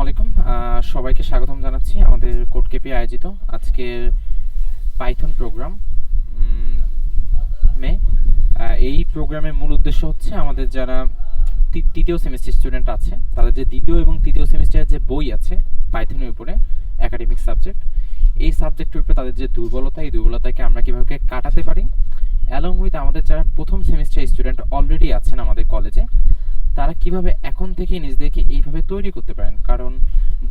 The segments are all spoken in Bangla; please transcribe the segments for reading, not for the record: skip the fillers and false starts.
আলাইকুম সবাইকে স্বাগতম জানাচ্ছি আমাদের কোড কেপি আয়োজিত আজকের পাইথন প্রোগ্রাম মে এই প্রোগ্রামের মূল উদ্দেশ্য হচ্ছে আমাদের যারা তৃতীয় সেমিস্টার স্টুডেন্ট আছে তাদের যে দ্বিতীয় এবং তৃতীয় সেমিস্টারের যে বই আছে পাইথনের উপরে একাডেমিক সাবজেক্ট এই সাবজেক্টের উপরে তাদের যে দুর্বলতা এই দুর্বলতাকে আমরা কীভাবে কাটাতে পারি অ্যালং উইথ আমাদের যারা প্রথম সেমিস্টার স্টুডেন্ট অলরেডি আছেন আমাদের কলেজে তারা কিভাবে এখন থেকে নিজেদেরকে এইভাবে তৈরি করতে পারেন। কারণ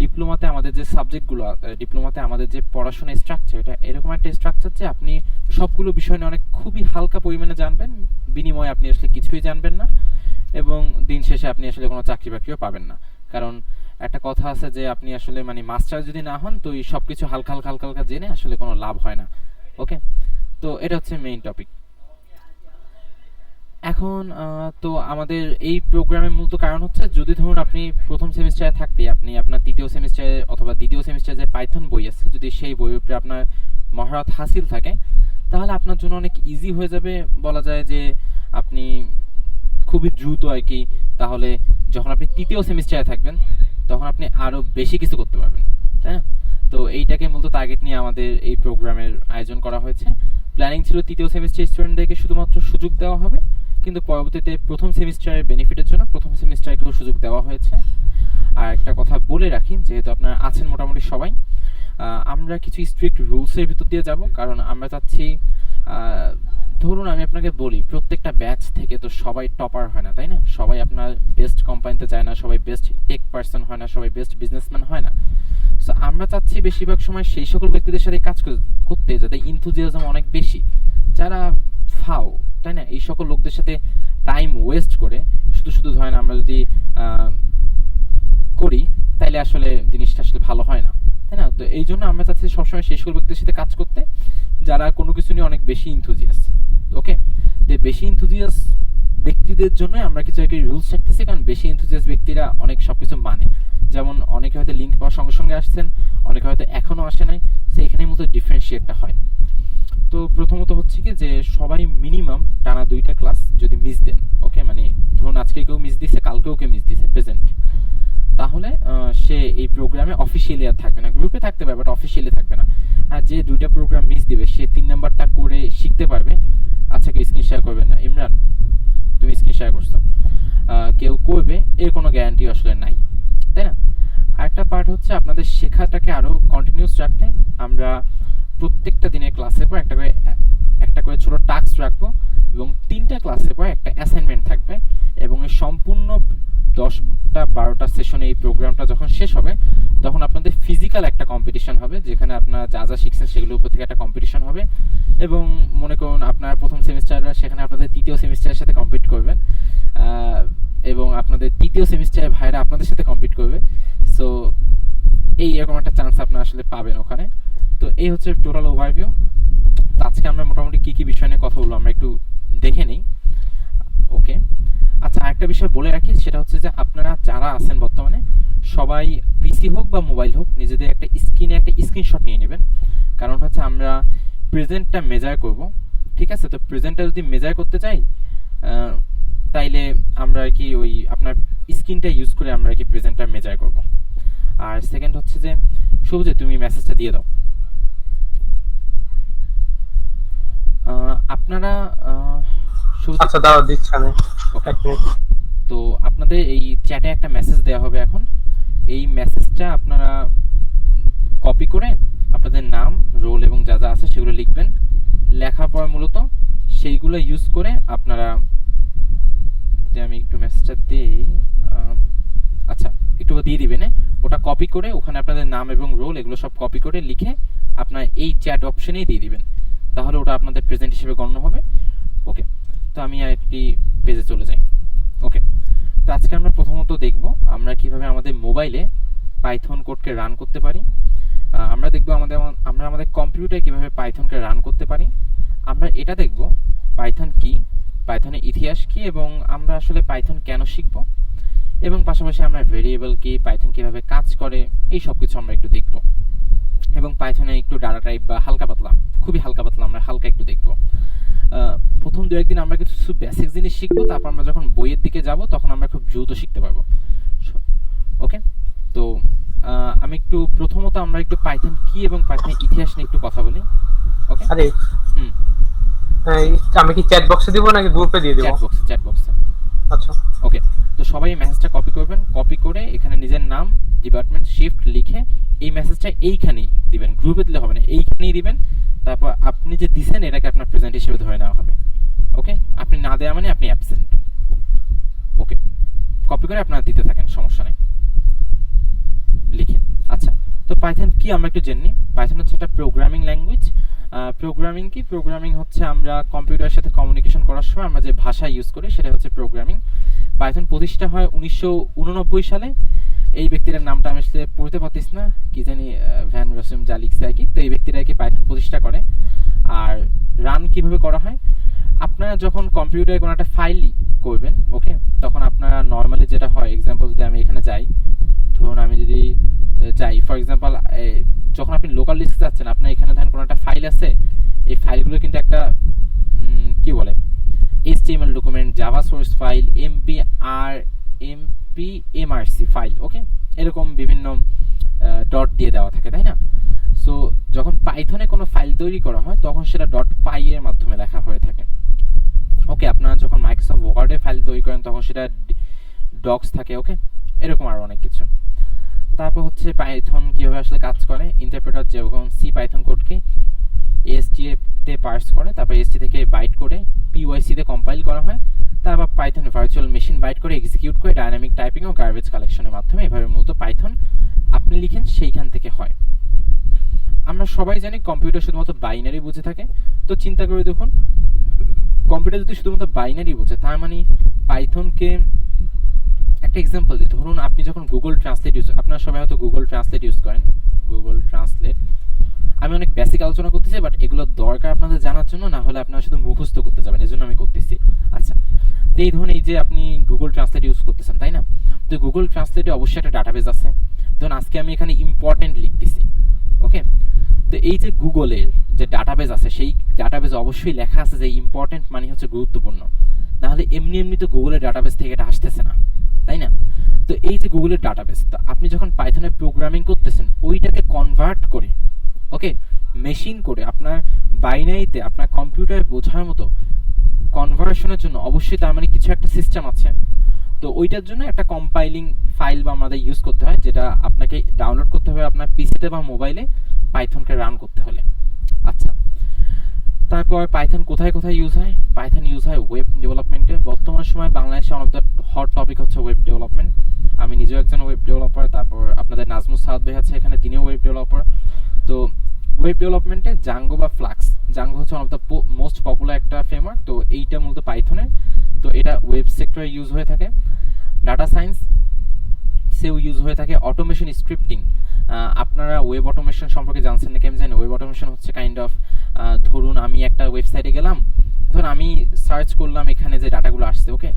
ডিপ্লোমাতে আমাদের যে সাবজেক্টগুলো ডিপ্লোমাতে আমাদের যে পড়াশোনার স্ট্রাকচার এটা এরকম একটা স্ট্রাকচার যে আপনি সবগুলো বিষয় নিয়ে অনেক খুবই হালকা পরিমাণে জানবেন, বিনিময়ে আপনি আসলে কিছুই জানবেন না এবং দিন শেষে আপনি আসলে কোনো চাকরি বাকরিও পাবেন না। কারণ একটা কথা আছে যে আপনি আসলে মানে মাস্টার যদি না হন তো এই সব কিছু হালকা হালকা হালকা হালকা জেনে আসলে কোনো লাভ হয় না। ওকে, তো এটা হচ্ছে মেইন টপিক। এখন তো আমাদের এই প্রোগ্রামের মূলত কারণ হচ্ছে যদি ধরুন আপনি প্রথম সেমিস্টারে থাকতে আপনি আপনার তৃতীয় সেমিস্টারে অথবা দ্বিতীয় সেমিস্টারে যে পাইথন বই আছে যদি সেই বইয়ের উপরে আপনার মহারত হাসিল থাকে তাহলে আপনার জন্য অনেক ইজি হয়ে যাবে, বলা যায় যে আপনি খুবই দ্রুত আর কি তাহলে যখন আপনি তৃতীয় সেমিস্টারে থাকবেন তখন আপনি আরও বেশি কিছু করতে পারবেন, তাই না? তো এইটাকে মূলত টার্গেট নিয়ে আমাদের এই প্রোগ্রামের আয়োজন করা হয়েছে। প্ল্যানিং ছিল তৃতীয় সেমিস্টার স্টুডেন্টদেরকে শুধুমাত্র সুযোগ দেওয়া হবে, কিন্তু পরবর্তীতে প্রথম সেমিস্টারের বেনিফিটের জন্য প্রথম সেমিস্টারকেও সুযোগ দেওয়া হয়েছে। আর একটা কথা বলে রাখি, যেহেতু আপনারা আছেন মোটামুটি সবাই, আমরা কিছু স্ট্রিক্ট রুলসের ভিতর দিয়ে যাব। কারণ আমরা চাচ্ছি ধরুন আমি আপনাকে বলি প্রত্যেকটা ব্যাচ থেকে তো সবাই টপার হয় না, তাই না? সবাই আপনার বেস্ট কোম্পানিতে যায় না, সবাই বেস্ট টেক পার্সন হয় না, সবাই বেস্ট বিজনেসম্যান হয় না। সো আমরা চাচ্ছি বেশিরভাগ সময় সেই সকল ব্যক্তিদের সাথে কাজ করতে যাতে ইনথুজিয়াজম অনেক বেশি, যারা ফাও, তাই না? এই সকল লোকদের সাথে টাইম ওয়েস্ট করে শুধু শুধু ধরেন আমরা যদি করি তাইলে আসলে জিনিসটা আসলে ভালো হয় না, তাই না? তো এই জন্য আমরা চাচ্ছি সবসময় সেই সকল ব্যক্তিদের সাথে কাজ করতে যারা কোনো কিছু নিয়ে অনেক বেশি ইনথুজিয়াস। ওকে, তো বেশি ইনথুজিয়াস ব্যক্তিদের জন্য আমরা কিছু একটা রুলস রাখতেছি, কারণ বেশি ইনথুজিয়াস ব্যক্তিরা অনেক সবকিছু মানে। যেমন অনেকে হয়তো লিঙ্ক পাওয়ার সঙ্গে সঙ্গে আসছেন, অনেকে হয়তো এখনও আসে নাই, তো এখানে মূলত ডিফারেন্সিয়েটটা হয়। তো প্রথমত হচ্ছে কি যে সবাই মিনিমাম টানা 2টা ক্লাস যদি মিস দেন, ওকে, মানে ধরুন আজকে কেউ মিস দিছে কালকেও কেউ মিস দিছে প্রেজেন্ট, তাহলে সে এই প্রোগ্রামে অফিসিয়ালি আর থাকবে না, গ্রুপে থাকতে পারবে বাট অফিসিয়ালি থাকবে না। আর যে 2টা প্রোগ্রাম মিস দিবে সে 3 নাম্বারটা করে শিখতে পারবে। আচ্ছা, কেউ স্ক্রিন শেয়ার করবে না? ইমরান, তুমি স্ক্রিন শেয়ার করছো, কেউ করবে এর কোনো গ্যারান্টি আসলে নাই, তাই না? আরেকটা পার্ট হচ্ছে আপনাদের শেখাটাকে আরও কন্টিনিউস রাখতে আমরা প্রত্যেকটা দিনের ক্লাসের পর একটা করে ছোট টাস্ক রাখবো এবং 3টা ক্লাসের পর একটা অ্যাসাইনমেন্ট থাকবে এবং এই সম্পূর্ণ 10টা-12টা সেশনে এই প্রোগ্রামটা যখন শেষ হবে তখন আপনাদের ফিজিক্যাল একটা কম্পিটিশন হবে, যেখানে আপনারা যা যা শিখছেন সেগুলোর উপর থেকে একটা কম্পিটিশন হবে এবং মনে করুন আপনার প্রথম সেমিস্টাররা সেখানে আপনাদের তৃতীয় সেমিস্টারের সাথে কম্পিট করবেন এবং আপনাদের তৃতীয় সেমিস্টারের ভাইরা আপনাদের সাথে কম্পিট করবে। সো এই এরকম একটা চান্স আপনারা আসলে পাবেন ওখানে। তো এই হচ্ছে টোটাল ওভারভিউ। তো আজকে আমরা মোটামুটি কী কী বিষয় নিয়ে কথা বলবো আমরা একটু দেখে নিই। ওকে, আচ্ছা, আরেকটা বিষয় বলে রাখি, সেটা হচ্ছে যে আপনারা যারা আছেন বর্তমানে সবাই পিসি হোক বা মোবাইল হোক নিজেদের একটা স্ক্রিনশট নিয়ে নেবেন। কারণ হচ্ছে আমরা প্রেজেন্টটা মেজার করব, ঠিক আছে? তো প্রেজেন্টটা যদি মেজার করতে চাই তাইলে আমরা আর কি ওই আপনার স্ক্রিনটা ইউজ করে আমরা আর কি প্রেজেন্টটা মেজার করব। আর সেকেন্ড হচ্ছে যে সবুজে তুমি মেসেজটা দিয়ে দাও। আপনারা আচ্ছা দাঁড়া দিচ্ছি আমি। তো আপনাদের এই চ্যাটে একটা মেসেজ দেওয়া হবে এখন। এই মেসেজটা আপনারা কপি করে আপনাদের নাম, রোল এবং যা যা আছে সেগুলো লিখবেন। লেখার পর মূলত সেইগুলো ইউজ করে আপনারা, আমি একটু মেসেজটা দিই, আচ্ছা একটু দিয়ে দিবেন, ওটা কপি করে ওখানে আপনাদের নাম এবং রোল এগুলো সব কপি করে লিখে আপনার এই চ্যাট অপশনেই দিয়ে দিবেন, তাহলে ওটা আপনাদের প্রেজেন্ট হিসেবে গণ্য হবে। ওকে, তো আমি আর কি পেজে চলে যাই। ওকে, তো আজকে আমরা প্রথমত দেখব আমরা কিভাবে আমাদের মোবাইলে পাইথন কোডকে রান করতে পারি। আমরা দেখব আমরা আমাদের কম্পিউটারে কিভাবে পাইথনকে রান করতে পারি। আমরা এটা দেখব পাইথন কি, পাইথনের ইতিহাস কি এবং আমরা আসলে পাইথন কেন শিখব, এবং পাশাপাশি আমরা ভেরিয়েবল কি, পাইথন কিভাবে কাজ করে, এই সব কিছু আমরা একটু দেখব। এবং পাইথনে একটু ডাটা টাইপ বা হালকা পাতলা, খুবই হালকা পাতলা আমরা হালকা একটু দেখব। প্রথম 2-1 দিন আমরা কিছু বেসিক জিনিস শিখবো, তারপর আমরা যখন বইয়ের দিকে যাব তখন আমরা খুব দ্রুত শিখতে পারবো। ওকে, তো একটু প্রথমত আমরা একটু পাইথন কি এবং পাইথনের ইতিহাস নিয়ে একটু কথা বলি। ওকে, আরে হুম, আমি কি চ্যাট বক্সে দিব নাকি গ্রুপে দিয়ে দিব? চ্যাট বক্সে। আচ্ছা ওকে, তো সবাই মেসেজটা কপি করবেন, কপি করে এখানে নিজের নাম, ডিপার্টমেন্ট, শিফট লিখে এই মেসেজটা এইখানেই দিবেন, গ্রুপে দিলে হবে না, এইখানেই দিবেন। তারপর আপনি যে দিছেন এটাকে আপনার প্রেজেন্ট হিসেবে ধরে নেওয়া হবে। ওকে, আপনি না দেওয়া মানে আপনি অ্যাবসেন্ট। ওকে, কপি করে আপনারা দিতে থাকেন, সমস্যা নেই, লিখে। আচ্ছা, তো পাইথন কি আমরা একটু জেনে নিই। পাইথন হচ্ছে একটা প্রোগ্রামিং ল্যাঙ্গুয়েজ। প্রোগ্রামিং কি? প্রোগ্রামিং হচ্ছে আমরা কম্পিউটারের সাথে কমিউনিকেশন করার সময় আমরা যে ভাষা ইউজ করি সেটা হচ্ছে প্রোগ্রামিং। পাইথন প্রতিষ্ঠা হয় 1989 সালে। এই ব্যক্তিটার নামটা আমি আসলে পড়তে পারতেছি না, কি জানি, ভ্যান রসুম যা লিখছে আর কি। তো এই ব্যক্তিরা কি পাইথন প্রতিষ্ঠা করে। আর রান কিভাবে করা হয়, আপনারা যখন কম্পিউটারে কোনো একটা ফাইল করবেন, ওকে, তখন আপনারা নর্মালি যেটা হয়, এক্সাম্পল যদি আমি এখানে যাই, ধরুন আমি যদি যাই ফর এক্সাম্পল, যখন আপনি লোকাল ডিস্কে যাচ্ছেন, আপনার এখানে ধরেন কোনো একটা ফাইল আছে, এই ফাইলগুলো কিন্তু একটা কি বলে, HTML document, Java source file, MPMRC file, okay, এরকম বিভিন্ন ডট দিয়ে দেওয়া থাকে, তাই না? সো যখন পাইথনে কোনো ফাইল তৈরি করা হয় তখন সেটা .py এর মাধ্যমে লেখা হয়ে থাকে। ওকে, আপনারা যখন মাইক্রোসফট ওয়ার্ডে ফাইল তৈরি করেন তখন সেটা ডক্স থাকে, ওকে, এরকম আরও অনেক কিছু। তারপর হচ্ছে পাইথন কিভাবে আসলে কাজ করে। ইন্টারপ্রেটার যেরকম সি পাইথন কোডকে AST তে পার্স করে, তারপর AST থেকে বাইট করে PYC তে কম্পাইল করা হয়, তারপর পাইথন ভার্চুয়াল মেশিন বাইট করে এক্সিকিউট করে ডাইনামিক টাইপিং ও গার্বেজ কালেকশনের মাধ্যমে এভাবে মূলত পাইথন আপনি লিখেন সেইখান থেকে হয়। আমরা সবাই জানি কম্পিউটার শুধুমাত্র বাইনারি বুঝে থাকে। তো চিন্তা করে দেখুন, কম্পিউটার যদি শুধুমাত্র বাইনারি বুঝে, তার মানে পাইথনকে একটা এক্সাম্পল দিই। ধরুন আপনি যখন গুগল ট্রান্সলেট ইউজ, আপনারা সবাই হয়তো গুগল ট্রান্সলেট ইউজ করেন। গুগল ট্রান্সলেট আমি অনেক বেসিক আলোচনা করতেছি, বাট এগুলো দরকার আপনাদের জানার জন্য, না হলে আপনারা শুধু মুখস্থ করতে যাবেন, এজন্য আমি করতেছি। আচ্ছা, তো এই ধরুন এই যে আপনি গুগল ট্রান্সলেট ইউজ করতেছেন, তাই না? তো গুগল ট্রান্সলেটে অবশ্যই একটা ডাটাবেস আছে। ধরুন আজকে আমি এখানে ইম্পর্টেন্ট লিখতেছি, ওকে, তো এই যে গুগলের যে ডাটাবেস আছে সেই ডাটাবেসে অবশ্যই লেখা আছে যে ইম্পর্টেন্ট মানে হচ্ছে গুরুত্বপূর্ণ, না হলে এমনি এমনি তো গুগলের ডাটাবেস থেকে এটা আসতেছে না, তাই না? তো এই যে গুগলের ডাটাবেস, তো আপনি যখন পাইথনে প্রোগ্রামিং করতেছেন ওইটাকে কনভার্ট করে, ওকে, মেশিন করে আপনার বাইনারিতে আপনার কম্পিউটারে বোঝার মতো কনভার্সনের জন্য অবশ্যই তার মানে কিছু একটা সিস্টেম আছে। তো ওইটার জন্য একটা কম্পাইলিং ফাইল বা আমাদের ইউজ করতে হয়, যেটা আপনাকে ডাউনলোড করতে হবে আপনার পিসিতে বা মোবাইলে পাইথনকে রান করতে হলে। আচ্ছা, তারপর পাইথন কোথায় কোথায় ইউজ হয়? পাইথন ইউজ হয় ওয়েব ডেভেলপমেন্টে। বর্তমান সময় বাংলাদেশে one of the hot topic হচ্ছে ওয়েব ডেভেলপমেন্ট। আমি নিজেও একজন ওয়েব ডেভেলপার। তারপর আপনাদের নাজমুস সাদ ভাই আছে এখানে, তিনিও ওয়েব ডেভেলপার। তো ওয়েব ডেভেলপমেন্টে জাঙ্গো বা ফ্লাক্স, জাঙ্গো হচ্ছে one of the most popular একটা ফ্রেমওয়ার্ক। তো এইটা মূলত পাইথনের, তো এটা ওয়েব সেক্টরে ইউজ হয়ে থাকে। ডাটা সায়েন্স সেও ইউজ হয়ে থাকে। অটোমেশন স্ক্রিপ্টিং, আপনারা ওয়েব অটোমেশন সম্পর্কে জানছেন নাকি আমি জানি। ওয়েব অটোমেশন হচ্ছে কাইন্ড অফ, ধরুন আমি একটা ওয়েবসাইটে গেলাম, ধরুন আমি সার্চ করলাম, এখানে যে ডাটাগুলো আসছে, ওকে,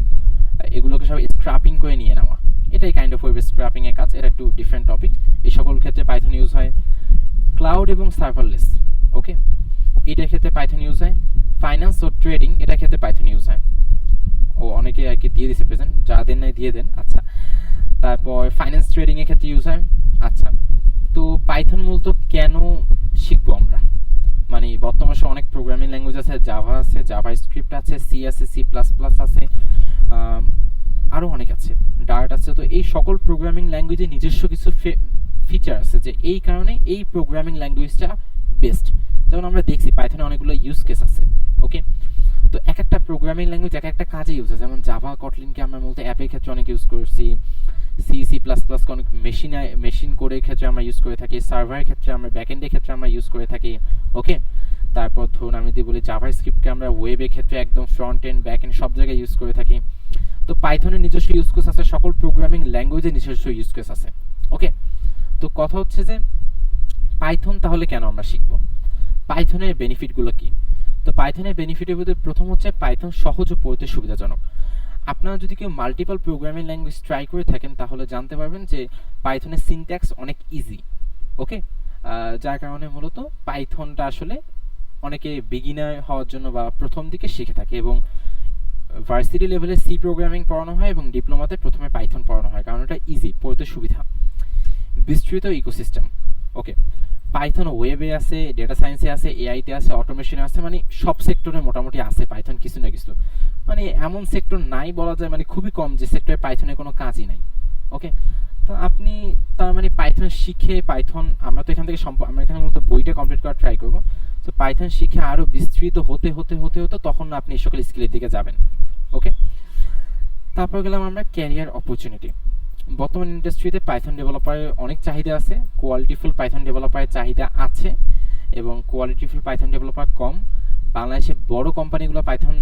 এগুলোকে সব স্ক্র্যাপিং করে নিয়ে নেওয়া, এটাই কাইন্ড অফ ওয়েব স্ক্র্যাপিং এর কাজ। এটা একটু ডিফারেন্ট টপিক। এই সকল ক্ষেত্রে পাইথন ইউজ হয়। ক্লাউড এবং সার্ভারলেস, ওকে, এটার ক্ষেত্রে পাইথন ইউজ হয়। ফাইন্যান্স ও ট্রেডিং, এটার ক্ষেত্রে পাইথন ইউজ হয়। ও অনেকে আর কি দিয়ে দিছে প্রেজেন্ট, যা দেন নাই দিয়ে দেন। আচ্ছা, তারপর ফাইন্যান্স ট্রেডিং এর ক্ষেত্রে ইউজ হয়। আচ্ছা, তো পাইথন মূলত কেন শিখবো আমরা? মানে বর্তমান সময় অনেক প্রোগ্রামিং ল্যাঙ্গুয়েজ আছে, জাভা আছে, জাভা স্ক্রিপ্ট আছে, সি আছে, C++ আছে, আরও অনেক আছে, ডার্ট আছে। তো এই সকল প্রোগ্রামিং ল্যাঙ্গুয়েজে নিজস্ব কিছু ফিচার আছে যে এই কারণে এই প্রোগ্রামিং ল্যাঙ্গুয়েজটা বেস্ট। যেমন আমরা দেখছি পাইথনে অনেকগুলো ইউজ কেস আছে, ওকে। তো এক একটা প্রোগ্রামিং ল্যাঙ্গুয়েজ এক একটা কাজে ইউজ হয়। যেমন জাভা কটলিনকে আমরা মূলত অ্যাপের ক্ষেত্রে অনেক ইউজ করছি, C++ অনেক মেশিন কোডের ক্ষেত্রে আমরা ইউজ করে থাকি, সার্ভারের ক্ষেত্রে আমরা, ব্যাকএন্ডের ক্ষেত্রে আমরা ইউজ করে থাকি, ওকে। তারপর ধরুন আমি যদি বলি জাভা স্ক্রিপ্টকে আমরা ওয়েবের ক্ষেত্রে একদম ফ্রন্ট এন্ড ব্যাক এন্ড সব জায়গায় ইউজ করে থাকি। তো পাইথনের নিজস্ব ইউজ কেস আছে, সকল প্রোগ্রামিং ল্যাঙ্গুয়েজের নিজস্ব ইউজ কেস আছে, ওকে। তো কথা হচ্ছে যে পাইথন তাহলে কেন আমরা শিখবো, পাইথনের বেনিফিটগুলো কি? তো পাইথনের বেনিফিটের মধ্যে প্রথম হচ্ছে পাইথন সহজ ও পড়তে সুবিধাজনক। আপনারা যদি কেউ মাল্টিপল প্রোগ্রামিং ল্যাঙ্গুয়েজ ট্রাই করে থাকেন তাহলে জানতে পারবেন যে পাইথনের সিনট্যাক্স অনেক ইজি, ওকে, যার কারণে মূলত পাইথনটা আসলে অনেকে বিগিনার হওয়ার জন্য বা প্রথম দিকে শিখে থাকে। এবং ভার্সিটি লেভেলে সি প্রোগ্রামিং পড়ানো হয় এবং ডিপ্লোমাতে প্রথমে পাইথন পড়ানো হয়, কারণ এটা ইজি, পড়তে সুবিধা। বিস্তৃত ইকোসিস্টেম। ওকে, পাইথন ওয়েবে আছে, ডেটা সায়েন্সে আছে, এআইতে আছে, অটোমেশনে আছে, মানে সব সেক্টরে মোটামুটি আছে পাইথন কিছু না কিছু। মানে এমন সেক্টর নাই বলা যায়, মানে খুবই কম যে সেক্টরে পাইথনের কোনো কাজই নাই। ওকে, তো আপনি তার মানে পাইথন শিখে পাইথন, আমরা তো এখান থেকে আমরা এখানে মূলত বইটা কমপ্লিট করার ট্রাই করবো। তো পাইথন শিখে আরও বিস্তৃত হতে হতে হতে হতে তখন আপনি এই সকল স্কিলের দিকে যাবেন। ওকে, তারপর গেলাম আমরা ক্যারিয়ার অপরচুনিটি। বর্তমান ইন্ডাস্ট্রিতে পাইথন ডেভেলপারের অনেক চাহিদা আছে, কোয়ালিটিফুল পাইথন ডেভেলপারের চাহিদা আছে, এবং কোয়ালিটিফুল পাইথন ডেভেলপার কম। বাংলাদেশে বড় কোম্পানিগুলো পাইথন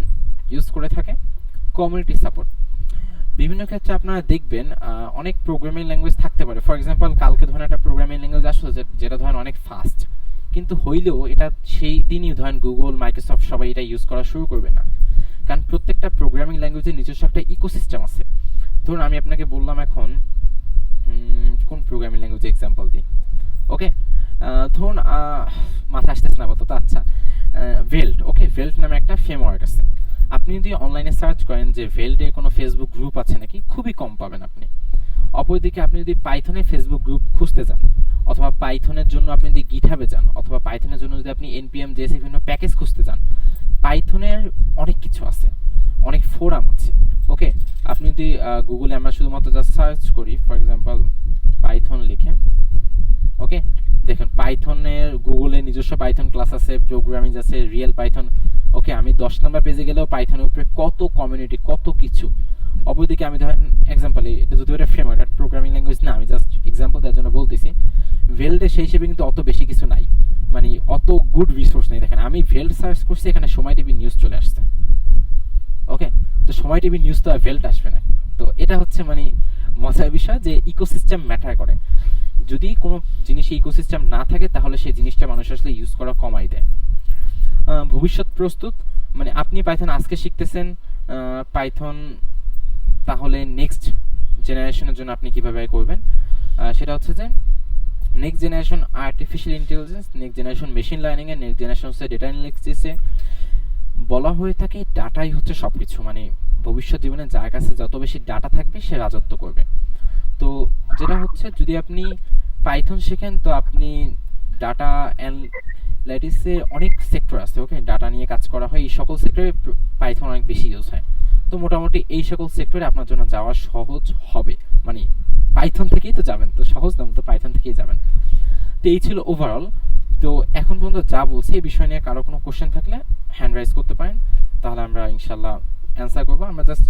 ইউজ করে থাকে। কমিউনিটি সাপোর্ট, বিভিন্ন ক্ষেত্রে আপনারা দেখবেন অনেক প্রোগ্রামিং ল্যাঙ্গুয়েজ থাকতে পারে। ফর এক্সাম্পল, কালকে ধরেন একটা প্রোগ্রামিং ল্যাঙ্গুয়েজ আসলো যেটা ধরেন অনেক ফাস্ট, কিন্তু হইলেও এটা সেই দিনই ধরেন গুগল, মাইক্রোসফট সবাই এটা ইউজ করা শুরু করবে না, কারণ প্রত্যেকটা প্রোগ্রামিং ল্যাঙ্গুয়েজের নিজস্ব একটা ইকোসিস্টেম আছে। ধরুন আমি আপনাকে বললাম এখন কোন প্রোগ্রামিং ল্যাঙ্গুয়েজ এক্সাম্পল দিই। ওকে, ধরুন মাথা আসতেছে না আপাতত। আচ্ছা, ভেল্ট। ওকে, ভেল্ট নামে একটা ফ্রেমওয়ার্ক আছে। আপনি যদি অনলাইনে সার্চ করেন যে ভেল্টের কোনো ফেসবুক গ্রুপ আছে নাকি, খুবই কম পাবেন আপনি। অপরদিকে আপনি যদি পাইথনে ফেসবুক গ্রুপ খুঁজতে যান, অথবা পাইথনের জন্য আপনি যদি গিটহাবে যান, অথবা পাইথনের জন্য যদি আপনি npm js বিভিন্ন প্যাকেজ খুঁজতে যান, পাইথনের অনেক কিছু আছে, অনেক ফোরাম আছে। ওকে, আপনি যদি গুগলে আমরা শুধুমাত্র জাস্ট সার্চ করি, ফর এক্সাম্পল পাইথন লিখে, ওকে, দেখুন পাইথনের গুগলে নিজস্ব পাইথন ক্লাস আছে, প্রোগ্রামিং আছে, রিয়েল পাইথন। ওকে, আমি 10 নম্বর পেজে গেলেও পাইথনের উপরে কত কমিউনিটি, কত কিছু। অপরদিকে আমি ধরেন এক্সাম্পল, এটা যদি একটা ফ্রেমওয়ার্ক, একটা প্রোগ্রামিং ল্যাঙ্গুয়েজ না, আমি জাস্ট এক্সাম্পল দেওয়ার জন্য বলতেছি। ভেল্টে সেই হিসেবে কিন্তু অত বেশি কিছু নাই, মানে অত গুড রিসোর্স নেই। দেখেন আমি ভেল্ট সার্চ করছি, এখানে সময় টিভি নিউজ চলে আসছে। ওকে, তো সময় টিভি নিউজ তো আর ভেল্ট আসবে না। তো এটা হচ্ছে মানে মজার বিষয় যে ইকোসিস্টেম ম্যাটার করে। যদি কোনো জিনিসে ইকোসিস্টেম না থাকে তাহলে সেই জিনিসটা মানুষ আসলে ইউজ করা কমাই দেয়। ভবিষ্যৎ প্রস্তুত, মানে আপনি পাইথন আজকে শিখতেছেন, পাইথন তাহলে নেক্সট জেনারেশনের জন্য আপনি কিভাবে করবেন, সেটা হচ্ছে যে next generation artificial intelligence, next generation machine লার্নিংয়ে, নেক্সট জেনারেশন হচ্ছে ডেটা অ্যানালিসিসে। বলা হয়ে থাকে ডাটাই হচ্ছে সব কিছু, মানে ভবিষ্যৎ জীবনে যার কাছে যত বেশি ডাটা থাকবে সে রাজত্ব করবে। তো যেটা হচ্ছে, যদি আপনি পাইথন শেখেন তো আপনি ডাটা অ্যানালাইটিক্সে অনেক সেক্টর আছে। ওকে, ডাটা নিয়ে কাজ করা হয়, এই সকল সেক্টরে পাইথন অনেক বেশি ইউজ হয়। তো মোটামুটি এই সকল সেক্টরে আপনার জন্য যাওয়া সহজ হবে, মানে পাইথন থেকেই তো যাবেন, তো সহজ না, তো পাইথন থেকেই যাবেন। তো এই ছিল ওভারঅল। তো এখন পর্যন্ত যা বলছি এই বিষয় নিয়ে কারো কোনো কোশ্চেন থাকলে হ্যান্ড রাইজ করতে পারেন, তাহলে আমরা ইনশাল্লাহ অ্যান্সার করবো। আমরা জাস্ট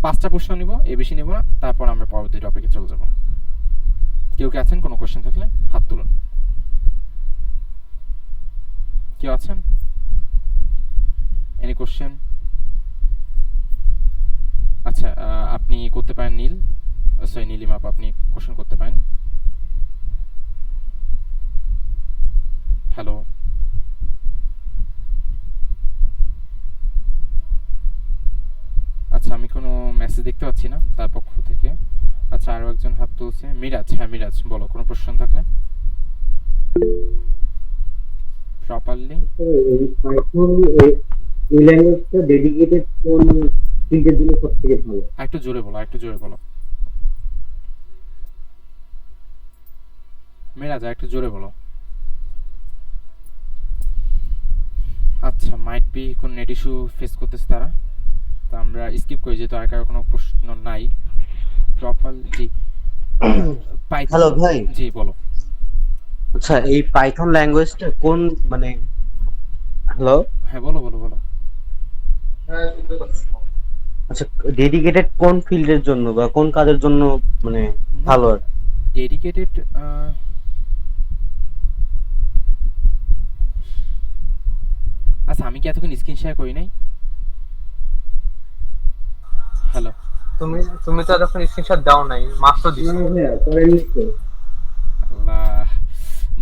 5টা প্রশ্ন নিব, এর বেশি নিব না, তারপর আমরা পরবর্তী টপিকে চলে যাব। কেউ কি আছেন, কোনো কোশ্চেন থাকলে হাত তুলুন। কেউ আছেন? Any question? আচ্ছা, আপনি করতে পারেন নীল, সরি নীলিমা আপু, আপনি কোশ্চেন করতে পারেন। হ্যালো, আচ্ছা আমি কোনো মেসেজ দেখতে পাচ্ছি না তার পক্ষ থেকে। আচ্ছা, আরো একজন হাত তুলছে, মিরাজ। হ্যাঁ মিরাজ, বলো কোনো প্রশ্ন থাকলে প্রপারলি। পাইথন এই ল্যাঙ্গুয়েজটা ডেডিকেটেড কোন ফিল্ডের জন্য সবথেকে ভালো? একটু জোরে বলো, একটু জোরে বলো মিরাজ, একটু জোরে বলো। আচ্ছা, মাইট বি কোন নেট ইস্যু ফেস করতেছে তারা, তো আমরা স্কিপ করি যেহেতু আর কারো কোনো প্রশ্ন নাই। প্রপার জি পাইথন। হ্যালো ভাই। জি বলো। আচ্ছা, এই পাইথন ল্যাঙ্গুয়েজটা কোন মানে হ্যালো, হ্যাঁ বলো বলো বলো। আচ্ছা ডেডিকেটেড কোন ফিল্ডের জন্য বা কোন কাজের জন্য মানে ভালো? ডেডিকেটেড আচ্ছা, আমি কি এতক্ষণ স্ক্রিন শেয়ার করি নাই? হ্যালো, তুমি তুমি তো এতক্ষণ স্ক্রিনশট দাও নাই, মাত্র দিছো। আল্লাহ,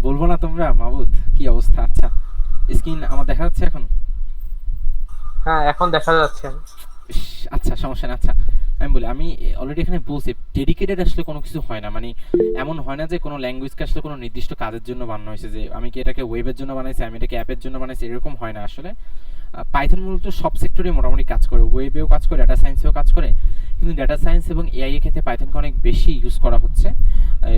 বলবো না তোমরা মাবুদ কি অবস্থা। আচ্ছা, স্ক্রিন আমার দেখা যাচ্ছে এখন? হ্যাঁ, এখন দেখা যাচ্ছে। ইস, আচ্ছা সমস্যা না। আচ্ছা আমি বলি, আমি অলরেডি এখানে বলছি ডেডিকেটেড আসলে কোনো কিছু হয় না, মানে এমন হয় না যে কোনো ল্যাঙ্গুয়েজকে আসলে কোনো নির্দিষ্ট কাজের জন্য বানানো হয়েছে, যে আমি কি এটাকে ওয়েবের জন্য বানাইছি, আমি এটাকে অ্যাপের জন্য বানাইছি, এরকম হয় না আসলে। পাইথন মূলত সব সেক্টরে মোটামুটি কাজ করে, ওয়েবেও কাজ করে, ডাটা সায়েন্সেও কাজ করে, কিন্তু ডাটা সায়েন্স এবং এআই এর ক্ষেত্রে পাইথনকে অনেক বেশি ইউজ করা হচ্ছে।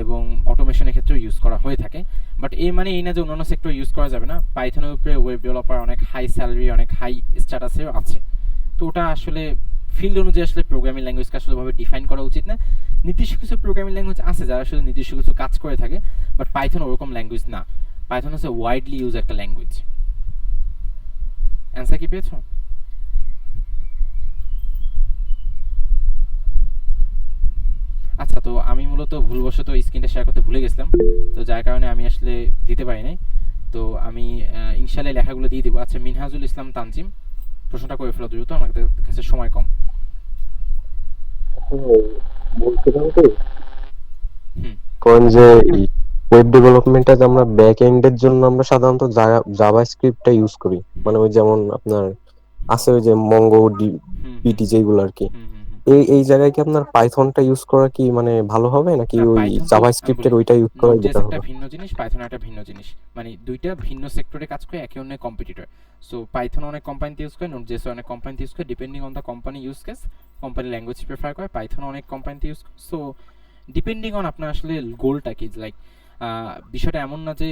এবং অটোমেশনের ক্ষেত্রেও ইউজ করা হয়ে থাকে। বাট এই মানে এই না যে অন্যান্য সেক্টর ইউজ করা যাবে না। পাইথনের উপরে ওয়েব ডেভেলপার অনেক হাই স্যালারি, অনেক হাই স্ট্যাটাসেও আছে। তো ওটা আসলে ফিল্ড অনুযায়ী আসলে প্রোগ্রামিং ল্যাঙ্গুয়েজকে আসলে ভাবে ডিফাইন করা উচিত না। নির্দিষ্ট কিছু প্রোগ্রামিং ল্যাঙ্গুয়েজ আছে যারা শুধু নির্দিষ্ট কিছু কাজ করে থাকে, বাট পাইথন ওরকম ল্যাঙ্গুয়েজ না। পাইথন হচ্ছে ওয়াইডলি ইউজ একটা ল্যাঙ্গুয়েজ। অ্যান্সার কি পেয়েছো? আচ্ছা, তো আমি মূলত ভুলবশত স্ক্রিনটা শেয়ার করতে ভুলে গেছিলাম, তো যার কারণে আমি আসলে দিতে পারি নাই। তো আমি ইনশাআল্লাহ লেখাগুলো দিয়ে দিব। আচ্ছা, মিনহাজুল ইসলাম তানজিম, প্রশ্নটা করে ফেলো দ্রুত, আমার কাছে সময় কম। বলছিলাম কি হুম কোন যে ওয়েব ডেভেলপমেন্টে যে আমরা ব্যাক এন্ডের জন্য আমরা সাধারণত জাভাস্ক্রিপ্টটা ইউজ করি, মানে ওই যেমন আপনার আছে ওই যে মঙ্গো হুম পিটি যেগুলো আর কি, হুম হুম হুম। এই এই জায়গায় কি আপনার পাইথনটা ইউজ করা কি মানে ভালো হবে নাকি না, ওই পাইথন তো আমি জাভাস্ক্রিপ্টের বলি, ওইটা ইউজ করাই নোড.জেএস বেটার একটা হবে? ভিন্ন জিনিস, পাইথন একটা ভিন্ন জিনিস। মানে দুইটা ভিন্ন সেক্টরে কাজ করে, একে অন্যের কম্পিটিটর। সো পাইথন অনেক কোম্পানিতে ইউজ করে, নোড.জেএস অনেক কোম্পানিতে ইউজ করে, depending on the company use case, company language prefer করে। পাইথন অনেক কোম্পানিতে ইউজ করে। সো ডিপেন্ডিং অন আপনার আসলে গোলটা কি। লাইক বিষয়টা এমন না যে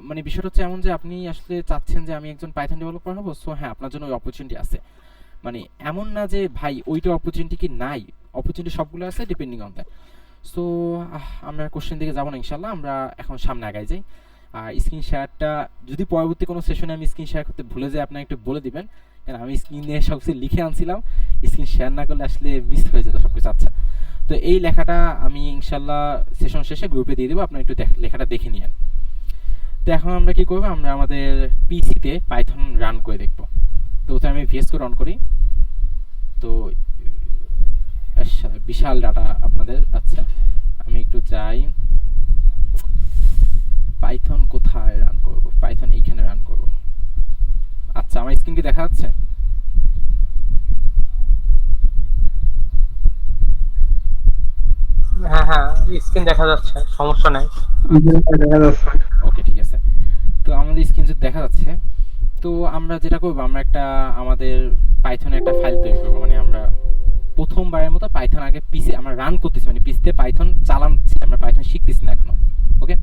মানে বিষয়টা হচ্ছে এমন যে আপনি আসলে চাচ্ছেন যে আমি একজন পাইথন ডেভেলপার হবো, সো হ্যাঁ আপনার জন্য ওই অপরচুনিটি আছে। মানে এমন না যে ভাই ওইটা অপরচুনিটি কি নাই, অপরচুনিটি সবগুলো আছে, ডিপেন্ডিং অন দ্যাট। সো আমরা কোশ্চেন দিকে যাবো না ইনশাল্লাহ, আমরা এখন সামনে আগাই যাই। আর স্ক্রিন শেয়ারটা যদি পরবর্তী কোনো সেশনে আমি স্ক্রিন শেয়ার করতে ভুলে যাই, আপনারা একটু বলে দিবেন, কারণ আমি স্ক্রিনে সব কিছু লিখে আনছিলাম, স্ক্রিন শেয়ার না করলে আসলে মিস হয়ে যেত সব কিছু। আচ্ছা, তো এই লেখাটা আমি ইনশাল্লাহ সেশন শেষে গ্রুপে দিয়ে দেবো, আপনারা একটু লেখাটা দেখে নিয়েন। তো এখন আমরা কি করবো, আমরা আমাদের পিসিতে পাইথন রান করে দেখবো। তো ওতে আমি ভিএস কোড অন করি। তো বিশাল ডাটা আপনাদের। আচ্ছা, আমি একটু যাই, পাইথন কোথায় রান করব, পাইথন এইখানে রান করব। আচ্ছা, আমার স্ক্রিন কি দেখা যাচ্ছে? হ্যাঁ হ্যাঁ, স্ক্রিন দেখা যাচ্ছে, সমস্যা নাই। দেখা যাচ্ছে। ওকে, ঠিক আছে। তো আমাদের স্ক্রিন যদি দেখা যাচ্ছে, তো আমরা যেটা করব, আমরা একটা আমাদের পাইথনে একটা ফাইল তৈরি করব। মানে আমরা প্রথমবারের মতো পাইথন আগে পিসি আমরা রান করতেছি, মানে পিসিতে পাইথন চালাচ্ছি, আমরা পাইথন শিখতেছি না এখনো। ওকে,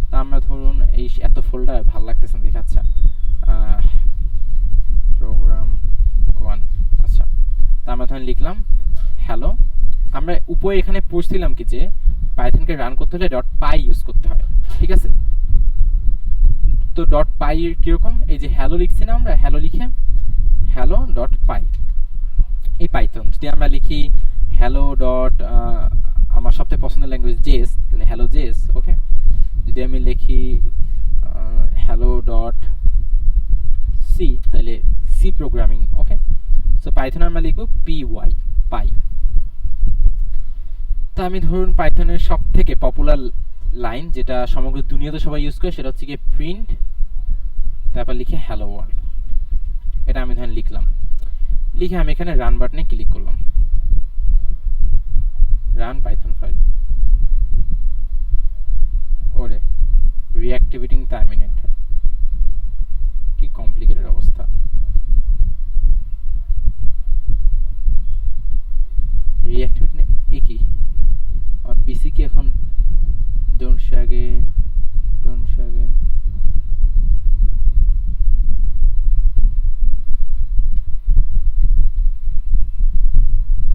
তা আমরা ধরুন এই এত ফোল্ডার ভালো লাগতেছে না দেখে। আচ্ছা, প্রোগ্রাম 1। আচ্ছা, তা আমরা ধরুন লিখলাম হ্যালো। আমরা উপরে এখানে পড়ছিলাম কি যে পাইথনকে রান করতে হলে .py ইউজ করতে হয়, ঠিক আছে? তো .py কিরকম, এই যে হ্যালো লিখছি না আমরা, হ্যালো লিখে hello.py, এই পাইথন যদি আমরা লিখি হ্যালো ডট, আমার সবথেকে পছন্দের ল্যাঙ্গুয়েজ জেএস, তাহলে হ্যালো জেএস। ওকে, যদি আমি লিখি হ্যালো ডট সি, তাহলে সি প্রোগ্রামিং। ওকে, সো পাইথনে আমরা লিখবো পিওয়াই, পাই। তো আমি ধরুন পাইথনের সব থেকে পপুলার লাইন যেটা সমগ্র দুনিয়াতে সবাই ইউজ করে, সেটা হচ্ছে গিয়ে প্রিন্ট, তারপর লিখে হ্যালো ওয়ার্ল্ড। এটা আমি ধরুন লিখলাম, লিখে আমি এখানে রান বাটনে ক্লিক করলাম, রান পাইথন ফাইল। ওরে, রিঅ্যাক্টিভেটিং টার্মিনেট, কি কমপ্লিকেটেড অবস্থা। রিঅ্যাক্টিভেট এ কি, আমার পিসি কি এখন don't show again, don't show again.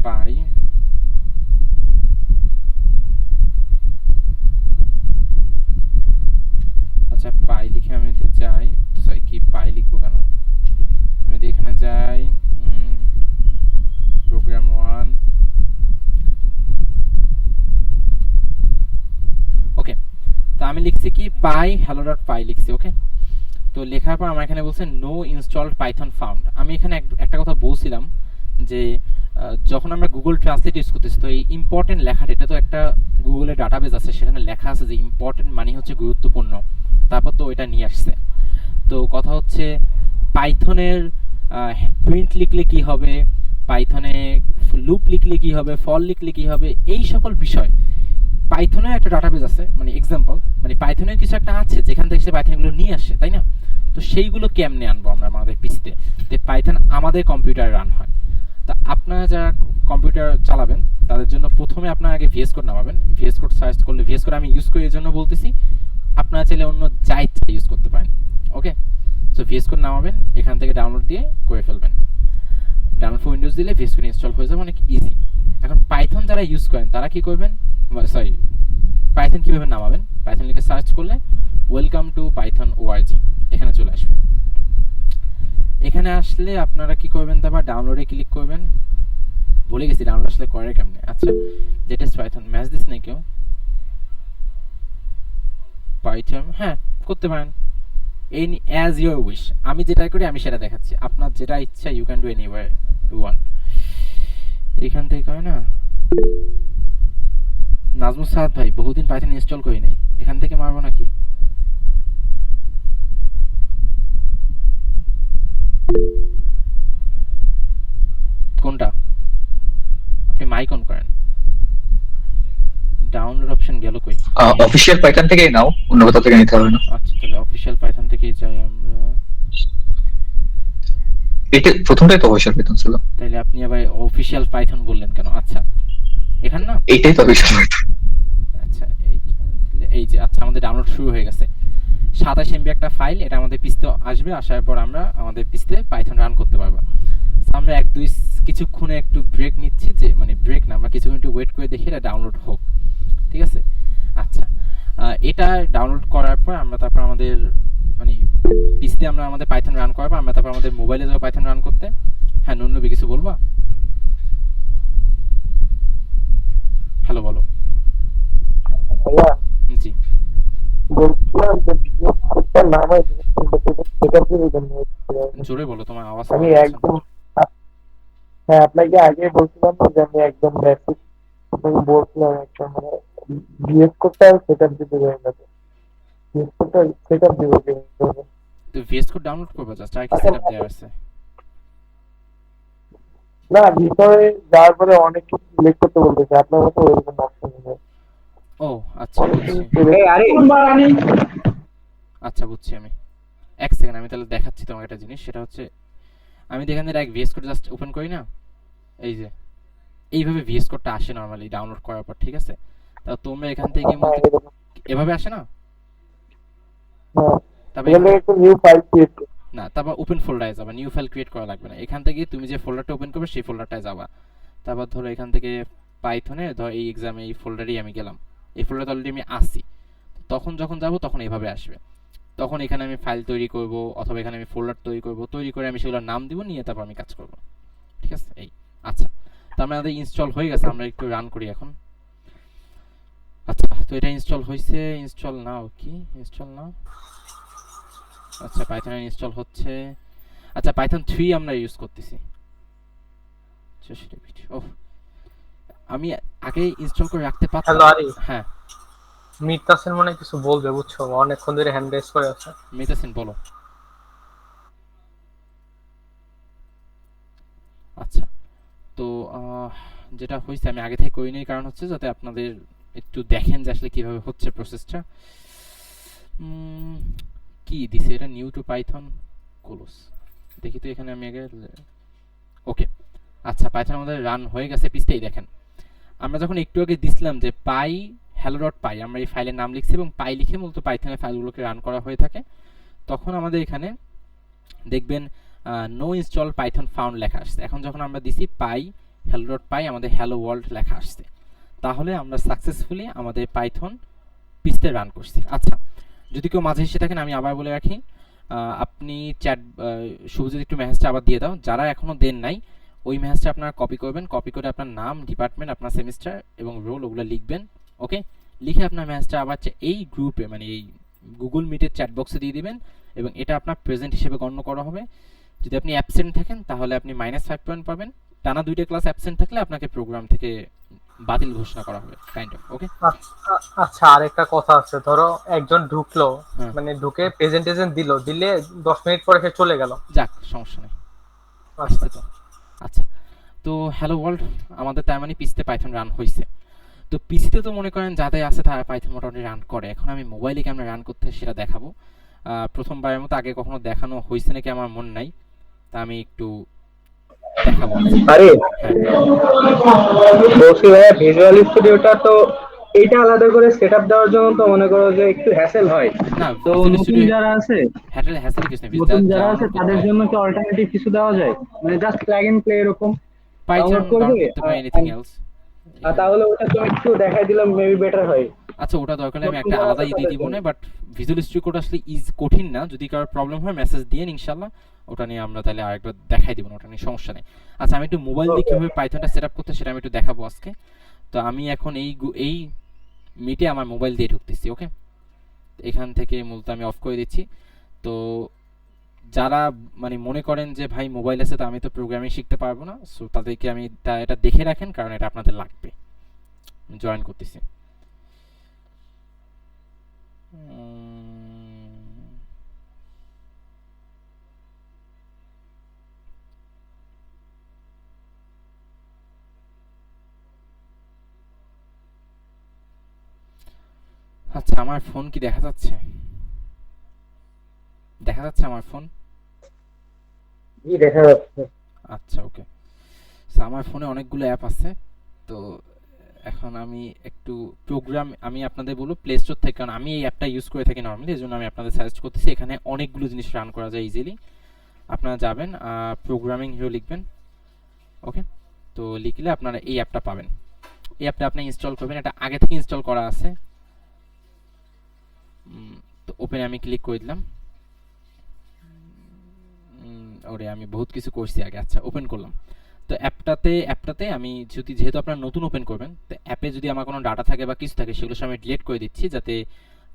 পাই, আচ্ছা পাই লিখে আমি যদি যাই, সরি কি পাই লিখবো কেন, আমি যদি এখানে যাই প্রোগ্রাম 1। ওকে, তো আমি লিখছি কি পাই hello.py লিখছি। ওকে, তো লেখার পর আমার এখানে বলছে নো ইনস্টলড পাইথন ফাউন্ড। আমি এখানে একটা কথা বলছিলাম যে যখন আমরা গুগল ট্রান্সলেট ইউজ করতেছি, তো এই ইম্পর্টেন্ট লেখাটা, এটা তো একটা গুগলের ডাটাবেস আছে, সেখানে লেখা আছে যে ইম্পর্টেন্ট মানে হচ্ছে গুরুত্বপূর্ণ, তারপর তো এটা নিয়ে আসছে। তো কথা হচ্ছে পাইথনের প্রিন্ট লিখলে কি হবে, পাইথনে লুপ লিখলে কি হবে, ফর লিখলে কি হবে, এই সকল বিষয় পাইথনের একটা ডাটাবেস আছে। মানে এক্সাম্পল, মানে পাইথনের কিছু একটা আছে যেখান থেকে সে পাইথনগুলো নিয়ে আসে, তাই না? তো সেইগুলো কেমনে আনবো আমরা আমাদের পিসিতে, যে পাইথন আমাদের কম্পিউটারে রান হয়। তা আপনারা যারা কম্পিউটার চালাবেন তাদের জন্য প্রথমে আপনারা আগে ভিএস কোড নামাবেন। ভিএস কোড সার্চ করলে ভিএস কোড আমি ইউজ করি এর জন্য বলতেছি, আপনারা চাইলে অন্য যা ইচ্ছা ইউজ করতে পারেন। ওকে, সো ভিএস কোড নামাবেন, এখান থেকে ডাউনলোড দিয়ে করে ফেলবেন। ডাউনলোড ফর উইন্ডোজ দিলে ভিএস কোড ইনস্টল হয়ে যাবে, অনেক ইজি। এখন পাইথন যারা ইউজ করেন তারা কি করবেন, সরি পাইথন কীভাবে নামাবেন, পাইথন লিখে সার্চ করলে ওয়েলকাম টু পাইথন ওআরজি এখানে চলে আসবে। এখানে আসলে আপনারা কি করবেন, তারপর ডাউনলোডে ক্লিক করবেন। ভুলে গেছি ডাউনলোড আসলে করে কেমনে। আচ্ছা, লেটেস্ট পাইথন ম্যাচ দিস নাই কেউ, পাইথন হ্যাঁ করতে পারেন, এনি অ্যাজ ইউর উইশ। আমি যেটা করি আমি সেটা দেখাচ্ছি, আপনার যেটা ইচ্ছা you can do anywhere you want. এখান থেকে হয় না, নাজমুল সাহাদ ভাই বহুদিন পাইথন ইনস্টল করি নাই, এখান থেকে মারবো নাকি? কোনটা? আপনি মাইক অন করেন, ডাউনলোড অপশন গেল কই? অফিশিয়াল পাইথন থেকেই নাও, অন্য কোথাও থেকে নিতে হবে না। আচ্ছা তাহলে অফিশিয়াল পাইথন থেকেই যাই আমরা। এটা প্রথমটাই তো অফিশিয়াল পাইথন ছিল, তাহলে আপনি আবার অফিশিয়াল পাইথন বললেন কেন? আচ্ছা এখান না, এইটাই তো অফিশিয়াল পাইথন। আচ্ছা এই যে, আচ্ছা আমাদের ডাউনলোড শুরু হয়ে গেছে। 27 MB একটা ফাইল, এটা আমাদের পিসতে আসবে, আসার পর আমরা আমাদের পিসতে পাইথন রান করতে পারবো। আমরা কিছুক্ষণে একটু ব্রেক নিচ্ছি, যে মানে ব্রেক না, আমরা কিছুক্ষণ একটু ওয়েট করে দেখি এটা ডাউনলোড হোক, ঠিক আছে? আচ্ছা এটা ডাউনলোড করার পর আমরা তারপর আমাদের মানে পিসতে আমরা আমাদের পাইথন রান করাবো, আমরা তারপর আমাদের মোবাইলে যাবো পাইথন রান করতে। হ্যাঁ নুনবি কিছু বলবা? হ্যালো বলো। ভাইয়া জি বলছিলাম যে ভিডিও কোডটা নামাই সেটা কি জন্য জোরে বলো, তোমার আওয়াজ আমি পাওয়া যাচ্ছে না। একদম হ্যাঁ আপনাকে আগে বলছিলাম না যে আমি একদম বেসিক আপনাকে বলছিলাম একটা মানে বিএস কোডটা সেটআপ দিতে যাই না, বিএস কোডটা সেটআপ দিব কিভাবে? তো ভিএস কোড ডাউনলোড করবে, জাস্ট আর কি সেটআপ দেওয়া আছে। না ভিতরে যাওয়ার পরে অনেক কিছু সিলেক্ট করতে বলতেছে, আপনার মতো ওইরকম অপশন নেই। ও আচ্ছা বুঝছি, আচ্ছা বুঝছি আমি। এক সেকেন্ড আমি তাহলে দেখাচ্ছি তোমাকে একটা জিনিস, সেটা হচ্ছে আমি এখান থেকে এক ভিএস কোড জাস্ট ওপেন করি না, এই যে এইভাবে ভিএস কোডটা আসে নরমালি ডাউনলোড করার পর, ঠিক আছে? তা তোমরা এখান থেকে এভাবে আসে না, তারপর একটা নিউ ফাইল ক্রিয়েট না, তারপর ওপেন ফোল্ডারে যাবা, নিউ ফাইল ক্রিয়েট করা লাগবে না। এখান থেকে তুমি যে ফোল্ডারটা ওপেন করবে সেই ফোল্ডারটায় যাবা, তারপর ধরো এখান থেকে পাইথনে ধর এই এক্সামে এই ফোল্ডারেই আমি গেলাম, এই ফোল্ডারে অলরেডি আমি আসি, তখন যখন যাব তখন এইভাবে আসবে। তখন এখানে আমি ফাইল তৈরি করব, অথবা এখানে আমি ফোল্ডার তৈরি করব, তৈরি করে আমি সেগুলোর নাম দিব, নিয়ে তারপর আমি কাজ করব, ঠিক আছে? এই আচ্ছা, তার মানে আমাদের ইনস্টল হয়ে গেছে, আমরা একটু রান করি এখন। আচ্ছা তো এটা ইনস্টল হয়েছে, ইনস্টল নাও, কি ইনস্টল নাও? আচ্ছা পাইথন ইনস্টল হচ্ছে। আচ্ছা পাইথন 3 আমরা ইউজ করতেছি। ওহ আমি আগে ইনস্টল করে রাখতে পারতাম। হ্যালো আরি, হ্যাঁ মিতাসেন মনে হয় কিছু বলবে, বুঝছো, অনেকক্ষণ ধরে হ্যান্ড রেজ করে আছে। মিতাসিন বলো। আচ্ছা তো যেটা হয়েছে আমি আগে থেকে করি নাই, কারণ হচ্ছে যাতে আপনাদের একটু দেখেন যে আসলে কিভাবে হচ্ছে প্রসেসটা। কি দিছে এটা, নিউ টু পাইথন কোলোস, দেখি তো এখানে আমি আগে। ওকে আচ্ছা পাইথন আমাদের রান হয়ে গেছে পিসতেই দেখেন। আমরা যখন একটু আগে দিছিলাম যে পাই hello.py, আমরা এই ফাইলের নাম লিখছি এবং পাই লিখে মূলত পাইথনের ফাইলগুলোকে রান করা হয়ে থাকে, তখন আমাদের এখানে দেখবেন নো ইনস্টল পাইথন ফাউন্ড লেখা আসছে। এখন যখন আমরা দিছি পাই hello.py, আমাদের হ্যালো ওয়ার্ল্ড লেখা আসছে, তাহলে আমরা সাকসেসফুলি আমাদের পাইথন পিসতে রান করছি। আচ্ছা যদি কেউ মাঝে এসে থাকেন আমি আবার বলে রাখি, আপনি চ্যাট শুভজিৎ একটু মেসেজটা আবার দিয়ে দাও, যারা এখনো দেন নাই ওই মেসেজটা আপনারা কপি করবেন, কপি করে আপনার নাম, ডিপার্টমেন্ট, আপনার সেমিস্টার এবং রোল ওগুলো লিখবেন। ওকে, লিখে আপনার মেসেজটা আবার এই গ্রুপে মানে এই গুগল মিটের চ্যাট বক্সে দিয়ে দিবেন, এবং এটা আপনার প্রেজেন্ট হিসেবে গণ্য করা হবে। যদি আপনি অ্যাবসেন্ট থাকেন তাহলে আপনি -5 পয়েন্ট পাবেন, টানা 2টা ক্লাস অ্যাবসেন্ট থাকলে আপনাকে প্রোগ্রাম থেকে বাতিল ঘোষণা করা হবে, কাইন্ড অফ। ওকে আচ্ছা আরেকটা কথা আছে, ধরো একজন ঢুকলো, মানে ঢুকে প্রেজেন্টেশন দিলে 10 মিনিট পরে সে চলে গেল, যাক সমস্যা নেই, আসছে তো। আচ্ছা তো হ্যালো ওয়ার্ল্ড আমাদের তার মানে পিসিতে পাইথন রান হয়েছে। তো পিসিতে তো মনে করেন যাদের আছে তারা পাইথন মোটামুটি রান করে। এখন আমি মোবাইলে কেমন রান করতে সেটা দেখাবো। প্রথমবারের মতো আগে কখনো দেখানো হয়েছে নাকি আমার মনে নাই, তা আমি একটু দেখাবো। আরে বলছি ভাইয়া ভিজুয়াল স্টুডিওটা তো এইটা আলাদা করে সেটআপ দেওয়ার জন্য তো মনে করো যে একটু হ্যাসেল হয়। না তো ভিজুয়াল নতুন স্টুডিও যারা আছে হ্যাসেল কিছু নেই, নতুন যারা আছে ডাউনলোড করতে তাদের হয়। জন্য কি অল্টারনেটিভ কিছু দেওয়া যায়, মানে জাস্ট প্লাগ এন্ড প্লে এরকম পাইথন ডাউনলোড করবে? ডাউনলোড করতে পারি, এনিথিং এলস। তাহলে ওটা তুমি একটু দেখাই দিলাম মেবি বেটার হয়। আচ্ছা ওটা দরকার হলে আমি নতুন একটা যারা আলাদা আছে দিয়ে তাদের দিব জন্য। না, বাট ভিজুয়াল স্টুডিও কোড আসলে কঠিন না, যদি কারোর প্রবলেম হয় মেসেজ দিয়ে ইনশাল্লাহ ওটা নিয়ে আমরা তাহলে আরেকবার দেখাই দিব না, ওটা নিয়ে সমস্যা নেই। আচ্ছা আমি একটু মোবাইল দিয়ে Okay, কিভাবে পাইথনটা সেট আপ করতে সেটা আমি একটু দেখাবো আজকে। তো আমি এখন এই মিটে আমার মোবাইল দিয়ে ঢুকতেছি, ওকে। এখান থেকে মূলত আমি অফ করে দিচ্ছি। তো যারা মানে মনে করেন যে ভাই মোবাইল আছে তো আমি তো প্রোগ্রামিং শিখতে পারবো না, সো তাদেরকে আমি এটা দেখে রাখেন, কারণ এটা আপনাদের লাগবে। জয়েন করতেছি। আচ্ছা আমার ফোন কি দেখা যাচ্ছে? দেখা যাচ্ছে আমার ফোন? জি দেখা যাচ্ছে। আচ্ছা ওকে। আমার ফোনে অনেকগুলো অ্যাপ আছে, তো এখন আমি একটু প্রোগ্রাম আমি আপনাদের বলবো প্লে স্টোর থেকে, কারণ আমি এই অ্যাপটা ইউজ করে থাকি নর্মালি, এই জন্য আমি আপনাদের সাজেস্ট করতেছি। এখানে অনেকগুলো জিনিস রান করা যায় ইজিলি। আপনারা যাবেন প্রোগ্রামিং হিরো লিখবেন, ওকে। তো লিখলে আপনারা এই অ্যাপটা পাবেন। এই অ্যাপটা আপনি ইনস্টল করবেন, এটা আগে থেকে ইনস্টল করা আছে। তো ওপেন আমি ক্লিক করে দিলাম। ওরে আমি বহুত কিছু করছি আগে। আচ্ছা ওপেন করলাম। তো অ্যাপটাতে আমি যেহেতু আপনারা নতুন ওপেন করবেন, তো অ্যাপে যদি আমার কোনো ডাটা থাকে বা কিছু থাকে সেগুলো আমি ডিলিট করে দিচ্ছি, যাতে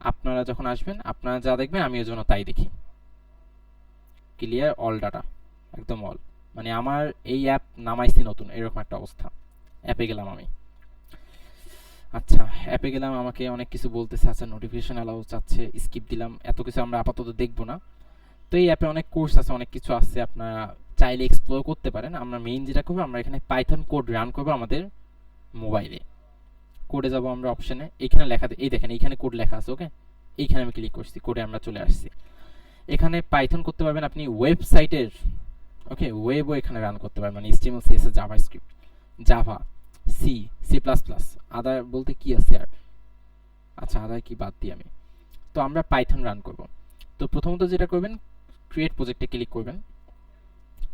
আপনারা যখন আসবেন আপনারা যা দেখবেন আমি ওই জন্য তাই দেখি। ক্লিয়ার অল ডাটা, একদম অল, মানে আমার এই অ্যাপ নামাইছি নতুন এরকম একটা অবস্থা। অ্যাপে গেলাম আমি। আচ্ছা অ্যাপে গেলাম, আমাকে অনেক কিছু বলতেছে। আচ্ছা নোটিফিকেশন অ্যালাউ চাচ্ছে, স্কিপ দিলাম। এত কিছু আমরা আপাতত দেখবো না। তো এই অ্যাপে অনেক কোর্স আছে, অনেক কিছু আছে, আপনারা চাইলে এক্সপ্লোর করতে পারেন। আমরা মেইন যেটা করবো, আমরা এখানে পাইথন কোড রান করবো আমাদের মোবাইলে। কোডে যাব আমরা অপশনে, এখানে লেখা এই দেখেন এইখানে কোড লেখা আছে, ওকে। এইখানে আমি ক্লিক করছি, কোডে আমরা চলে আসছি। এখানে পাইথন করতে পারবেন আপনি ওয়েবসাইটের, ওকে, ওয়েবও এখানে রান করতে পারবেন, মানে HTML CSS JavaScript, Java, C plus plus, other বলতে কি আছে আর, আচ্ছা আদার কি বাদ দিই আমি। তো আমরা পাইথন রান করব। তো প্রথমত যেটা করবেন, ক্রিয়েট প্রজেক্টে ক্লিক করবেন।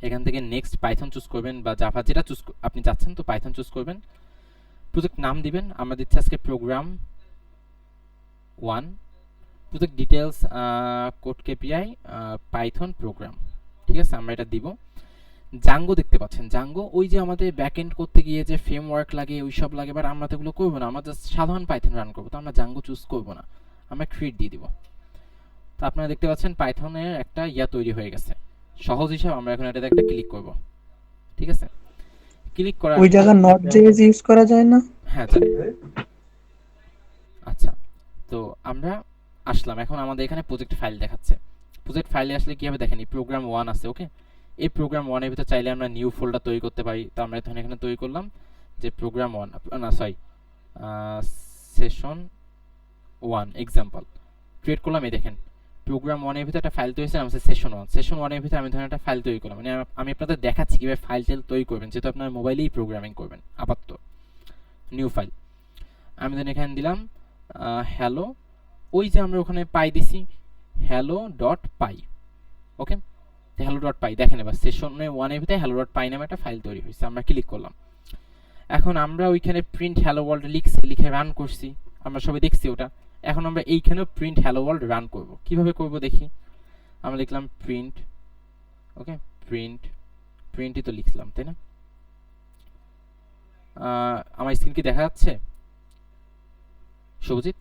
এখান থেকে নেক্সট পাইথন চুজ করবেন বা জাভা যেটা আপনি চাচ্ছেন, তো পাইথন চুজ করবেন। প্রজেক্ট নাম দিবেন, আমরা দিচ্ছি আজকে program 1। Project details, code KPI, Python program, ঠিক আছে, আমরা এটা দিব। জাঙ্গো দেখতে পাচ্ছেন, জাঙ্গো ওই যে আমাদের ব্যাকএন্ড করতে গিয়ে যে ফ্রেমওয়ার্ক লাগে ওই সব লাগে, বাট আমরা তো এগুলো করবো না, আমরা জাস্ট সাধারণ পাইথন রান করবো, তো আমরা জাঙ্গো চুজ করবো না, আমরা ক্রিয়েট দিয়ে দিব। তো আপনারা দেখতে পাচ্ছেন পাইথনের একটা তৈরি হয়ে গেছে। সহজ হিসাব আমরা এখন এটাতে একটা ক্লিক করব, ঠিক আছে। ক্লিক করার ওই জায়গা নট জেএস ইউজ করা যায় না? হ্যাঁ যায়। আচ্ছা তো আমরা আসলাম, এখন আমাদের এখানে প্রজেক্ট ফাইল দেখাচ্ছে। প্রজেক্ট ফাইলে আসলে কি হবে দেখেন, এই প্রোগ্রাম 1 আছে, ওকে। এই প্রোগ্রাম 1 এর ভিতর চাইলে আমরা নিউ ফোল্ডার তৈরি করতে পারি। তো আমরা এখানে তৈরি করলাম যে প্রোগ্রাম 1, না সরি সেশন 1 এক্সাম্পল ক্রিয়েট করলাম। এই দেখেন প্রোগ্রাম 1 এর ভিতরে একটা ফাইল তৈরি হয়েছে, আমি সেশন 1 এর ভিতরে আমি ধরেন একটা ফাইল তৈরি করলাম, মানে আমি আপনাদের দেখাচ্ছি কিভাবে ফাইল তৈরি করবেন, যেহেতু আপনার মোবাইলেই প্রোগ্রামিং করবেন আপাতত। নিউ ফাইল আমি ধরেন এখানে দিলাম হ্যালো, ওই যে আমরা ওখানে পাই দিছি hello.py, ওকে। hello.py দেখেন এবার সেশনে 1 এর ভিতরে hello.py নামে একটা ফাইল তৈরি হয়েছে, আমরা ক্লিক করলাম। এখন আমরা ওইখানে প্রিন্ট হ্যালো ওয়ার্ল্ড লিখে রান করছি, আমরা সবাই দেখছি ওটা। এখন আমরা এইখানেও প্রিন্ট হ্যালো ওয়ার্ল্ড রান করব। কিভাবে করব দেখি, আমরা লিখলাম প্রিন্ট, ওকে, প্রিন্টই তো লিখলাম, তাই না? আমার স্ক্রিন কি দেখা যাচ্ছে শুভজিৎ?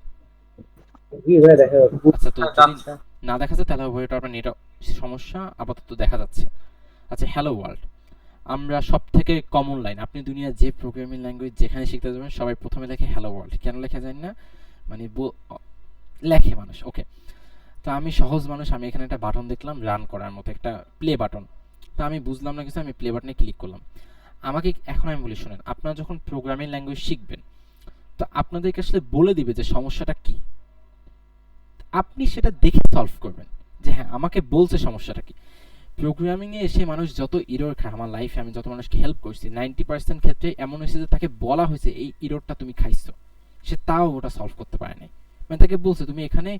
জি ভাই দেখা যাচ্ছে। আচ্ছা তো যদি না দেখা যাচ্ছে তাহলে ওটা আপনার নেট সমস্যা, আপাতত দেখা যাচ্ছে। আচ্ছা হ্যালো ওয়ার্ল্ড আমরা সব থেকে কমন লাইন, আপনি দুনিয়ার যে প্রোগ্রামিং ল্যাঙ্গুয়েজ যেখানে শিখতে যাবেন সবাই প্রথমে লেখে হ্যালো ওয়ার্ল্ড। কেন লেখা যায় না, মানে লেখে মানুষ, ওকে। তো আমি সহজ মানুষ, আমি এখানে একটা বাটন দেখলাম রান করার মতো, একটা প্লে বাটন। তো আমি বুঝলাম না কিছু, আমি প্লে বাটনে ক্লিক করলাম। আমাকে এখন আমি বলি শুনেন, আপনারা যখন প্রোগ্রামিং ল্যাঙ্গুয়েজ শিখবেন তো আপনাদেরকে আসলে বলে দিবে যে সমস্যাটা কি, আপনি সেটা দেখে সলভ করবেন যে হ্যাঁ আমাকে বলছে সমস্যাটা কি। প্রোগ্রামিংয়ে এসে মানুষ যত ইরর খায়, আমার লাইফে আমি যত মানুষকে হেল্প করছি 90% ক্ষেত্রে এমন হয়েছে যে তাকে বলা হয়েছে এই ইররটা তুমি খাইছো, সে তাও ওটা সলভ করতে পারে নাই। মানে তাকে বলছে তুমি এখানে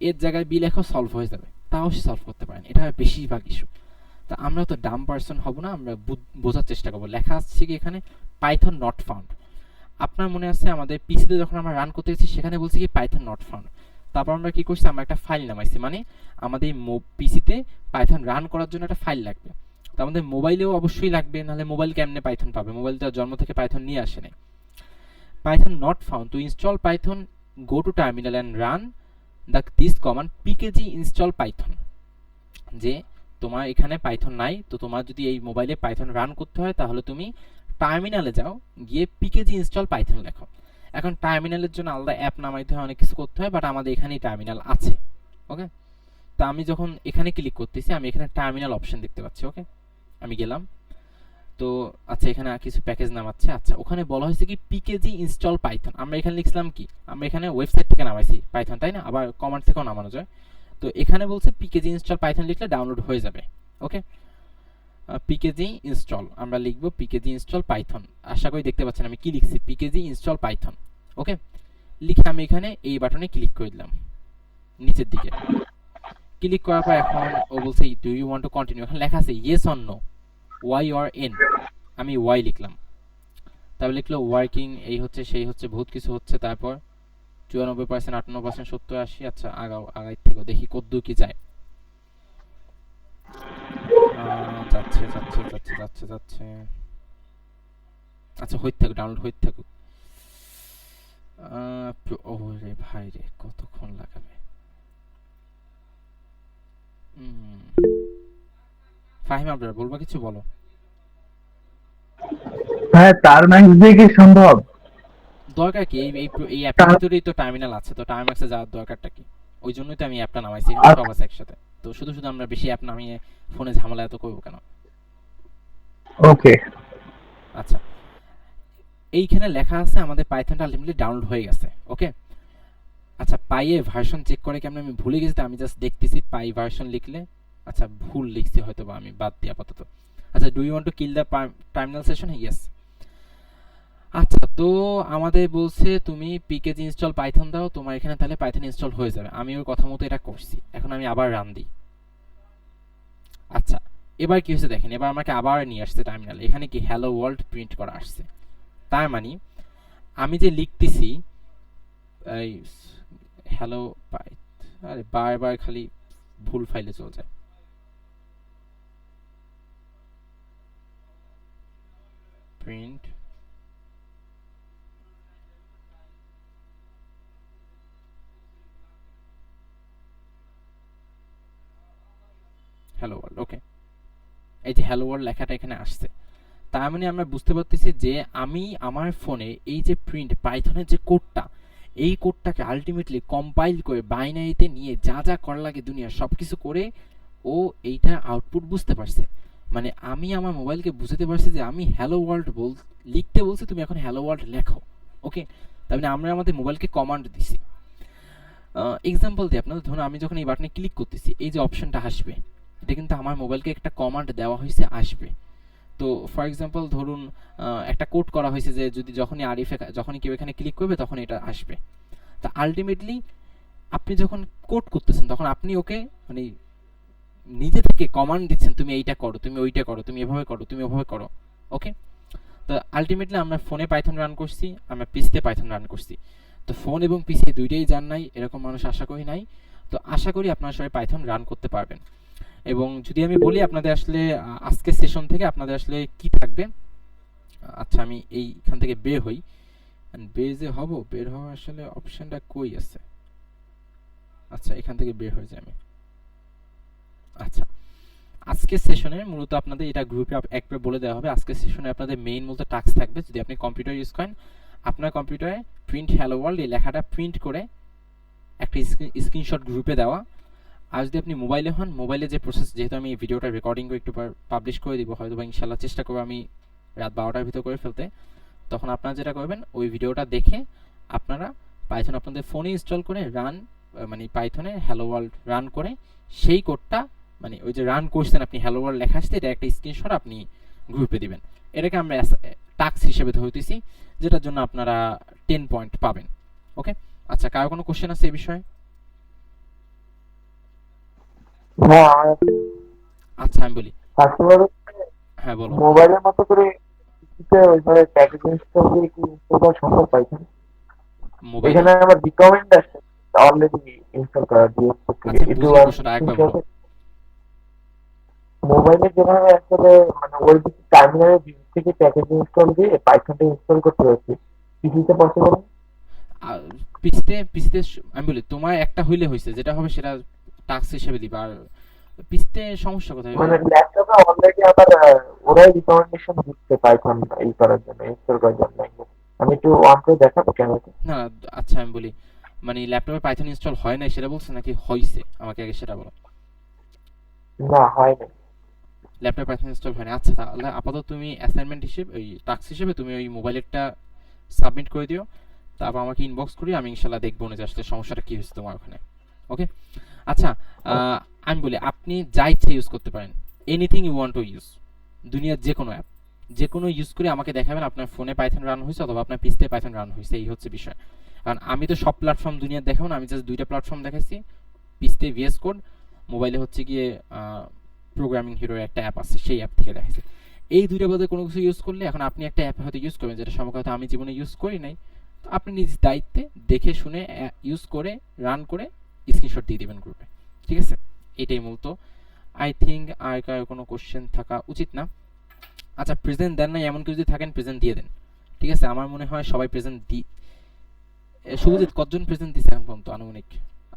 এর জায়গায় বি লেখো, সলভ হয়ে যাবে, তাও সে সলভ করতে পারেনি। এটা বেশিরভাগ ইস্যু। তা আমরা তো ডাম পারসন হব না, আমরা বোঝার চেষ্টা করবো। লেখা আসছে কি এখানে পাইথন নট ফাউন্ড। আপনার মনে আছে আমাদের পিসিতে যখন আমরা রান করতে গেছি সেখানে বলছি কি পাইথন নট ফাউন্ড। তারপর আমরা কি করছি, আমরা একটা ফাইল নামাইছি, মানে আমাদের পিসিতে পাইথন রান করার জন্য একটা ফাইল লাগবে। তো আমাদের মোবাইলেও অবশ্যই লাগবে, নাহলে মোবাইল কেমনে পাইথন পাবে? মোবাইল তো জন্ম থেকে পাইথন নিয়ে আসে নাই। Python not found, two install Python go to terminal and run this command pkg install python। যে তোমার এখানে পাইথন নাই, তো তোমার যদি এই মোবাইলে পাইথন রান করতে হয় তাহলে তুমি টার্মিনালে যাও, গিয়ে pkg install python লেখো। এখন টার্মিনালের জন্য আলাদা অ্যাপ নামাইতে হয়, অনেক কিছু করতে হয়, বাট আমাদের এখানেই টার্মিনাল আছে। ওকে, তো আমি যখন এখানে ক্লিক করতেছি আমি এখানে টার্মিনাল অপশন দেখতে পাচ্ছি। ওকে, আমি গেলাম, তো আচ্ছা এখানে কিছু প্যাকেজ নামাচ্ছে। আচ্ছা ওখানে বলা হয়েছে কি pkg install python। আমরা এখানে লিখলাম কি, আমরা এখানে ওয়েবসাইট থেকে নামাইছি পাইথন, তাই না? আবার কমান্ড থেকেও নামানো যায়। তো এখানে বলছে pkg install python লিখলে ডাউনলোড হয়ে যাবে। ওকে, pkg install আমরা লিখবো pkg install python। আশা করি দেখতে পাচ্ছেন আমি কি লিখছি, pkg install python। ওকে, লিখে আমি এখানে এই বাটনে ক্লিক করে দিলাম নিচের দিকে। ক্লিক করার পর এখন ও বলছে do you want to continue. এখানে লেখা আছে yes or no, Y or N. আমি ওয়াই লিখলাম, তারপর লিখলো ওয়ার্কিং, এই হচ্ছে সেই হচ্ছে, বহুত কিছু হচ্ছে। তারপর 94%, 58%, 70, 80। আচ্ছা আগাই থেকে দেখি কদ্দূর কি যায়। যাচ্ছে যাচ্ছে যাচ্ছে যাচ্ছে যাচ্ছে। আচ্ছা হইতে থাকুক, ডাউনলোড হইতে থাকুক। ও রে ভাই রে, কতক্ষণ লাগাবে? ফাহিম আবরার বলবা কিছু বলো। হ্যাঁ, তার ম্যাক্স দিয়ে কি সম্ভব? দরকার কি, এই অ্যাপের ভিতরেই তো টার্মিনাল আছে, তো টার্মিনালে যাওয়ার দরকারটা কি? ওই জন্যই তো আমি অ্যাপটা নামাইছি, সব আছে একসাথে। তো শুধু শুধু আমরা বেশি অ্যাপ নামিয়ে ফোনে ঝামেলা এত করবো কেন? ওকে, আচ্ছা এইখানে লেখা আছে আমাদের পাইথনটা আলটিমেটলি ডাউনলোড হয়ে গেছে। ওকে, আচ্ছা পাইয়ে ভার্সন চেক করে কেমন আমি ভুলে গেছি, আমি জাস্ট দেখতেছি পাই ভার্সন লিখলে। আচ্ছা ভুল লিখছি হয়তো, বা আমি বাদ দিই আপাতত। আচ্ছা do you want to kill the terminal session? Yes. আচ্ছা তো আমাদের বলছে তুমি pkg install python দাও, তোমার এখানে তাহলে পাইথন ইনস্টল হয়ে যাবে। আমি ওর কথা মতো এটা করছি। এখন আমি আবার রান দিই। আচ্ছা এবার কি হয়েছে দেখেন, এবার আমাকে আবার নিয়ে আসছে টার্মিনাল। এখানে কি হ্যালো ওয়ার্ল্ড প্রিন্ট করা আসছে। তার মানে আমি যে লিখতেছি এই হ্যালো আরে বারবার খালি ভুল ফাইলে চলে যায়। Print hello world. ওকে, এই যে হ্যালো ওয়ার্ল্ড লেখাটা এখানে আসছে। তার মানে আমরা বুঝতে পারতেছি যে আমি আমার ফোনে এই যে প্রিন্ট পাইথনের যে কোডটা, এই কোডটাকে আলটিমেটলি কম্পাইল করে বাইনারিতে নিয়ে যা যা করা লাগে দুনিয়ার সব কিছু করে ও এইটা আউটপুট বুঝতে পারছে। মানে আমি আমার মোবাইলকে বুঝতে পারছি যে আমি হ্যালো ওয়ার্ল্ড লিখতে বলছি, তুমি এখন হ্যালো ওয়ার্ল্ড লেখো। ওকে, তার মানে আমরা আমাদের মোবাইলকে কমান্ড দিছি। এক্সাম্পল দিই আপনাদের, ধরুন আমি যখন এই বাটনে ক্লিক করতেছি, এই যে অপশনটা আসবে, এটা কিন্তু আমার মোবাইলকে একটা কমান্ড দেওয়া হয়েছে, আসবে। তো ফর এক্সাম্পল ধরুন একটা কোড করা হয়েছে যে যদি যখনই কেউ এখানে ক্লিক করবে তখন এটা আসবে। তা আলটিমেটলি আপনি যখন কোড করতেছেন তখন আপনি ওকে মানে নিজে থেকে কমান্ড দিচ্ছেন, তুমি এইটা করো, তুমি ওইটা করো, তুমি এভাবে করো, তুমি ওভাবে করো। ওকে, তো আলটিমেটলি আমরা ফোনে পাইথন রান করছি, আমরা পিসিতে পাইথন রান করছি। তো ফোন এবং পিসি দুইটাই জান নাই এরকম মানুষ আশা করি নাই। তো আশা করি আপনারা সবাই পাইথন রান করতে পারবেন। এবং যদি আমি বলি আপনাদের আসলে আজকের সেশন থেকে আপনাদের আসলে কি থাকবে। আচ্ছা আমি এইখান থেকে বের হই, বের যে হব, বের হওয়া আসলে অপশনটা কই আছে? আচ্ছা এখান থেকে বের হয়ে যাই আমি। আচ্ছা আজকের সেশনে মূলত আপনাদের এটা গ্রুপে একবার বলে দেওয়া হবে। আজকের সেশনে আপনাদের মেইন মূলত টাস্ক থাকবে, যদি আপনি কম্পিউটার ইউজ করেন আপনার কম্পিউটারে প্রিন্ট হ্যালো ওয়ার্ল্ড এই লেখাটা প্রিন্ট করে একটা স্ক্রিনশট গ্রুপে দেওয়া। আর যদি আপনি মোবাইলে হন, মোবাইলে যে প্রসেস, যেহেতু আমি এই ভিডিওটা রেকর্ডিং করে একটু পাবলিশ করে দিব, হয়তো বা ইনশাল্লাহ চেষ্টা করবো আমি রাত 12টার ভিতর করে ফেলতে। তখন আপনারা যেটা করবেন ওই ভিডিওটা দেখে আপনারা পাইথন আপনাদের ফোনে ইনস্টল করে রান, মানে পাইথনে হ্যালো ওয়ার্ল্ড রান করে সেই কোডটা, মানে ওই যে রান করছেন আপনি হ্যালো ওয়ার্ল্ড লেখা আসছে, এটা একটা স্ক্রিনশট আপনি গ্রুপে দিবেন। এটাকে আমরা টাস্ক হিসেবে ধরতেছি, যেটার জন্য আপনারা 10 পয়েন্ট পাবেন। ওকে, আচ্ছা কারো কোনো কোশ্চেন আছে এই বিষয়ে? হ্যাঁ, আচ্ছা আমি বলি, কাস্টমার হ্যাঁ বলো। মোবাইলের মতো করে কিছুতে ওইভাবে প্যাকেজ ইনস্টল দিয়ে কি ইনস্টল করা সম্ভব পাইছেন? মোবাইল, এখানে আমার রিকমেন্ড আছে অলরেডি ইনস্টল করা দিয়ে আচ্ছা আমি বুঝিনি প্রশ্নটা, আরেকবার বলো। মোবাইলে যেভাবে আসলে মানে ওই টার্মিনালের থেকে প্যাকেজ ইনস্টল দিয়ে পাইথনটা ইনস্টল করতে হচ্ছে, পিসিতে পসিবল? পিসিতে আমি বলি তোমার একটা হইলে হয়েছে, যেটা হবে সেটা টাস্ক হিসেবে দিবা। আর পিসিতে সমস্যা কোথায়? মানে ল্যাপটপে অলরেডি আমার ওরাই রিকমেন্ডেশন দিচ্ছে পাইথন এই করার জন্য, ইনস্টল করার জন্য। আমি একটু অন করে দেখাবো ক্যামেরাতে। না না, আচ্ছা আমি বলি, মানে ল্যাপটপে পাইথন ইনস্টল হয় না সেটা বলছো নাকি হইছে? আমাকে আগে সেটা বলো। না, হয় না। ল্যাপটপে পাইথন ইনস্টল হয় না, আচ্ছা তাহলে আপাতত তুমি অ্যাসাইনমেন্ট হিসেবে ওই টাস্ক হিসেবে তুমি ওই মোবাইলেরটা সাবমিট করে দিও, তারপর আমাকে ইনবক্স করি, আমি ইনশাল্লাহ দেখবো না যে আসলে সমস্যাটা কি হয়েছে তোমার ওখানে। ওকে, আচ্ছা আমি বলি আপনি যা ইচ্ছে ইউজ করতে পারেন, anything you want to use, দুনিয়ার যে কোনো অ্যাপ যে কোনো ইউজ করে আমাকে দেখাবেন আপনার ফোনে পাইথন রান হয়েছে অথবা আপনার পিসিতে পাইথন রান হয়েছে, এই হচ্ছে বিষয়। কারণ আমি তো সব প্ল্যাটফর্ম দুনিয়ার দেখাবো না, আমি জাস্ট দুইটা প্ল্যাটফর্ম দেখাইছি, পিসিতে ভিএস কোড, মোবাইলে হচ্ছে গিয়ে প্রোগ্রামিং হিরোর একটা অ্যাপ আছে সেই অ্যাপ থেকে দেখাইছে। এই দুইটা বাদে কোনো কিছু ইউজ করলে এখন আপনি একটা অ্যাপ হয়তো ইউজ করবেন যেটা সম্ভবত আমি জীবনে ইউজ করি নাই, তো আপনি নিজ দায়িত্বে দেখে শুনে ইউজ করে রান করে স্ক্রিনশট দিয়ে দিবেন গ্রুপে, ঠিক আছে? এটাই মূলত। আই থিঙ্ক আর কারো কোনো কোশ্চেন থাকা উচিত না। আচ্ছা প্রেজেন্ট দেন নাই এমন কেউ যদি থাকেন প্রেজেন্ট দিয়ে দেন, ঠিক আছে? আমার মনে হয় সবাই প্রেজেন্ট শুভজিৎ কতজন প্রেজেন্ট দিচ্ছে এখন পর্যন্ত আনুমানিক?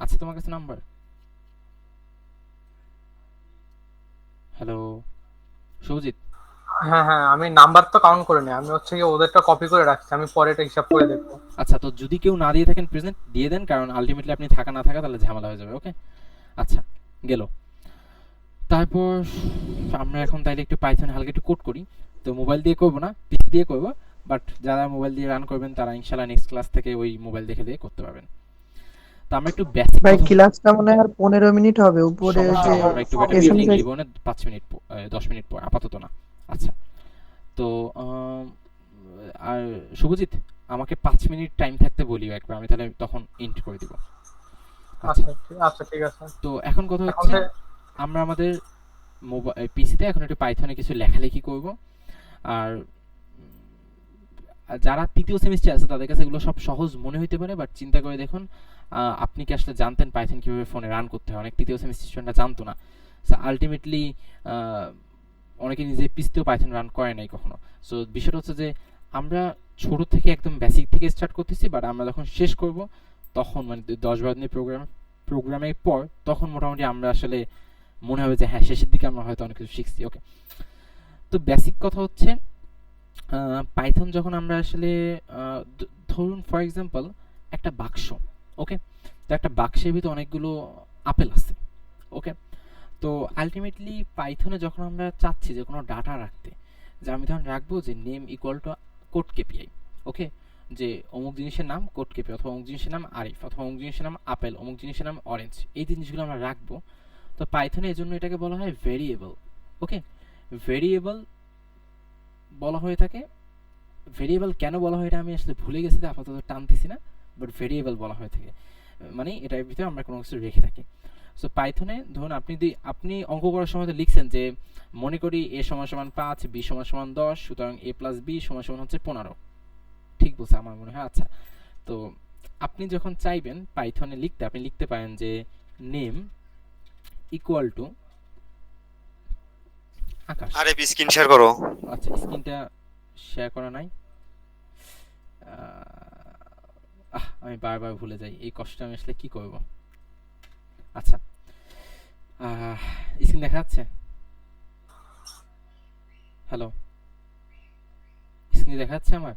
আছে তোমার কাছে নাম্বার? হ্যালো শুভজিৎ? হ্যাঁ হ্যাঁ, আমি নাম্বার তো কাউন্ট করে নিই, আমি হচ্ছে কি ওদেরটা কপি করে রাখছি, আমি পরে এটা হিসাব করে দেখবো। আচ্ছা তো যদি কেউ না দিয়ে থাকেন প্রেজেন্ট দিয়ে দেন, কারণ আলটিমেটলি আপনি থাকা না থাকা তাহলে ঝামেলা হয়ে যাবে। ওকে, আচ্ছা গেল। তারপর আমরা এখন তাইলে একটু পাইথন হালকা একটু কোড করি। তো মোবাইল দিয়ে করবো না, পিসি দিয়ে করবো, বাট যারা মোবাইল দিয়ে রান করবেন তারা ইনশাআল্লাহ নেক্সট ক্লাস থেকে ওই মোবাইল দেখে দিয়ে করতে পারবেন। তো আমরা একটু বেসিক ভাই ক্লাসটা মনে হয় আর 15 মিনিট হবে, উপরে যে আমরা একটু বেটা সেশন ইভিনিং দিব না, 5 মিনিট 10 মিনিট পর, আপাতত না। আচ্ছা তো আর শুভজিৎ আমাকে 5 মিনিট টাইম থাকতে বলিও একবার, আমি তাহলে তখন এন্ড করে দিব। আচ্ছা আচ্ছা ঠিক আছে। তো এখন কথা হচ্ছে আমরা আমাদের পিসিতে এখন একটু পাইথনে কিছু লেখালেখি করব। আর যারা তৃতীয় সেমিস্টার আছে তাদের কাছে এগুলো সব সহজ মনে হইতে পারে, বাট চিন্তা করে দেখুন আপনি কি আসলে জানতেন পাইথন কিভাবে ফোনে রান করতে হয়? অনেক তৃতীয় সেমিস্টার স্টুডেন্টরা জানতো না। সো আলটিমেটলি অনেকে নিজে পিসিতেও পাইথন রান করে নাই কখনো। সো বিষয়টা হচ্ছে যে আমরা ছোট থেকে একদম বেসিক থেকে স্টার্ট করতেছি, বাট আমরা যখন শেষ করব তখন মানে 10-12 দিনের প্রোগ্রামের পর তখন মোটামুটি আমরা আসলে মনে হবে যে হ্যাঁ শেষের দিকে আমরা হয়তো অনেক কিছু শিখছি। ওকে, তো বেসিক কথা হচ্ছে পাইথন যখন আমরা আসলে ধরুন ফর এক্সাম্পল একটা বাক্স, ওকে, তো একটা বাক্সের ভিতরে অনেকগুলো আপেল আছে। ওকে, তো আলটিমেটলি পাইথনে যখন আমরা চাচ্ছি যে কোনো ডাটা রাখতে, যে আমি তখন রাখবো যে name equal to code KPI. Okay, যে অমুক জিনিসের নাম কোড কেপিআই, অথবা অমুক জিনিসের নাম আরিফ, অথবা অমুক জিনিসের নাম আপেল, অমুক জিনিসের নাম অরেঞ্জ, এই জিনিসগুলো আমরা রাখবো। তো পাইথনে এর জন্য এটাকে বলা হয় ভেরিয়েবল। ওকে, ভেরিয়েবল বলা হয়ে থাকে। ভেরিয়েবল কেন বলা হয় এটা আমি আসলে ভুলে গেছি, আপাতত টানতেছি না, বাট ভেরিয়েবল বলা হয়ে থাকে মানে এটার ভিতরে আমরা কোনো কিছু রেখে থাকি। সো পাইথনে ধরুন আপনি অঙ্ক করার সময় তো লিখছেন যে মনে করি a = 5, b = 10, সুতরাং a + b = হচ্ছে 15, ঠিক বলছে আমার মনে হয়। আচ্ছা তো আপনি যখন চাইবেন পাইথনে লিখতে, আপনি লিখতে পারেন যে নেম ইকুয়াল টু আকাশ। আরে স্ক্রিন শেয়ার করো। আচ্ছা স্ক্রিনটা শেয়ার করা নাই, আমি বারবার ভুলে যাই, এই কষ্ট আমি আসলে কি করব। আচ্ছা স্ক্রিন দেখা যাচ্ছে? হ্যালো স্ক্রিন দেখা যাচ্ছে আমার?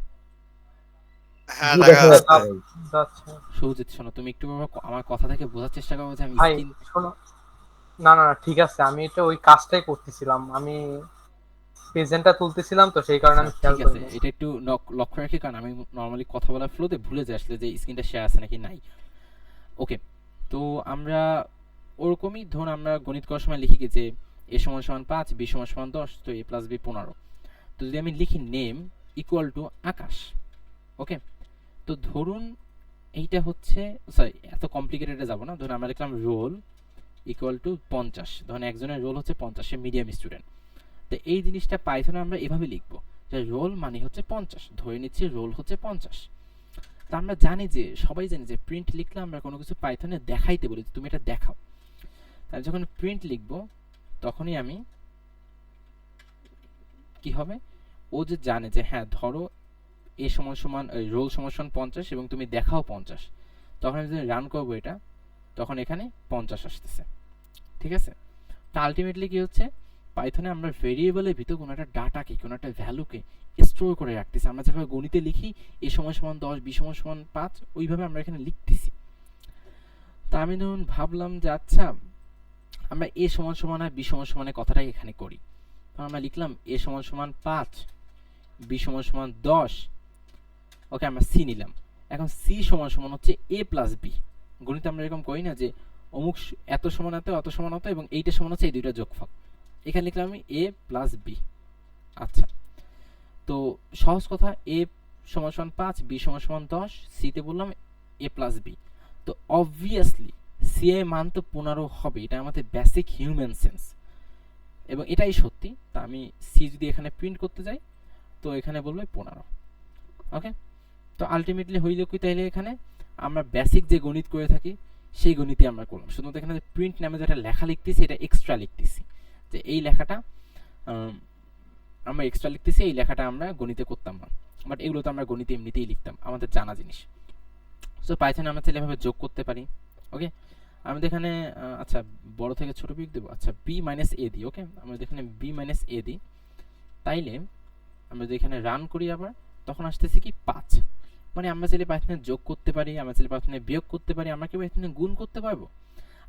হ্যাঁ দেখা যাচ্ছে। সৌজিত শোনো, তুমি একটু আমার কথা থেকে বোঝার চেষ্টা করো যে আমি ভাই স্ক্রিন শোনো, না না ঠিক আছে, আমি এটা ওই কাজটাই করতেছিলাম, আমি প্রেজেন্টটা তুলতেছিলাম, তো সেই কারণে আমি খেয়াল ঠিক আছে, করিনি। এটা একটু লক্ষ্য রাখি, কারণ আমি নরমালি কথা বলার ফ্লোতে ভুলে যাই আসলে যে স্ক্রিনটা শেয়ার আছে নাকি নাই। ওকে, তো আমরা ওরকমই ধরুন আমরা গণিত করার সময় লিখি কি যে a = 5, b = 10, তো a + b 15। তো যদি আমি লিখি নেম ইকুয়াল টু আকাশ। ওকে, তো ধরুন এইটা হচ্ছে, সরি এত কমপ্লিকেটেডে যাব না, ধরুন আমরা লিখলাম রোল ইকুয়াল টু 50, ধরুন একজনের রোল হচ্ছে 50, সে মিডিয়াম স্টুডেন্ট। তো এই জিনিসটা পাইথনে আমরা এভাবে লিখবো যে রোল মানে হচ্ছে 50, ধরে নিচ্ছি রোল হচ্ছে 50। তা আমরা জানি যে, সবাই জানি যে প্রিন্ট লিখলে আমরা কোনো কিছু পাইথনে দেখাইতে বলি, তুমি এটা দেখাও। তাহলে যখন প্রিন্ট লিখবো তখনই আমি কি হবে, ও যে জানে যে হ্যাঁ ধরো এ সমান সমান রোল সমান সমান 50 এবং তুমি দেখাও 50, তখন আমি যদি রান করবো এটা, তখন এখানে 50 আসতেছে। ঠিক আছে, তা আলটিমেটলি কি হচ্ছে, পাইথনে আমরা ভেরিয়েবলের ভিতর কোনো একটা ডাটাকে, কোনো একটা ভ্যালুকে স্টোর করে রাখতেছি। আমরা যেভাবে গণিতে লিখি এ সমান সমান 10, বি সমান সমান 5, ওইভাবে আমরা এখানে লিখতেছি। তা আমি ধরুন ভাবলাম যে আচ্ছা আমরা এ সমান সমান আর বি সমান সমানের কথাটাই এখানে করি। তো আমরা লিখলাম এ সমান সমান 5, বি সমান সমান 10। ওকে, আমরা সি নিলাম। এখন সি সমান সমান হচ্ছে এ প্লাস বি। গণিতে আমরা এরকম করি না যে অমুক এত সমান এত, অত সমান অত, এবং এইটা সমান হচ্ছে এই দুইটা যোগফল। এখানে লিখলাম আমি এ প্লাস বি। আচ্ছা, তো সহজ কথা, এ সমান সমান 5, বি সমান সমান 10, সিতে বললাম এ প্লাস বি। তো অবভিয়াসলি সি এর মান তো 15 হবে, এটা আমাদের বেসিক হিউম্যান সেন্স, এবং এটাই সত্যি। তা আমি সি যদি এখানে প্রিন্ট করতে যাই তো এখানে বলবে 15। ওকে, তো আলটিমেটলি হইল কি, তাইলে এখানে আমরা বেসিক যে গণিত করে থাকি সেই গণিতে আমরা করলাম, শুধুমাত্র এখানে প্রিন্ট নামে যেটা লেখা লিখতেছি এটা এক্সট্রা লিখতেছি, যে এই লেখাটা আমরা এক্সট্রা লিখতেছি, এই লেখাটা আমরা গণিতে করতাম না, বাট এগুলো তো আমরা গণিতে এমনিতেই লিখতাম, আমাদের জানা জিনিস। সো পাইথনে আমরা চাইলে এভাবে যোগ করতে পারি। ওকে, আমাদের এখানে আচ্ছা বড় থেকে ছোট বিয়োগ দেবো, আচ্ছা বি মাইনাস এ দিই। ওকে, আমরা এখানে বি মাইনাস এ দিই, তাইলে আমরা যদি এখানে রান করি আবার, তখন আসতেছে কি 5। মানে আমরা চাইলে পাইথনে যোগ করতে পারি, আমরা চাইলে পাইথনে বিয়োগ করতে পারি, আমরা কি পাইথনে গুণ করতে পারবো।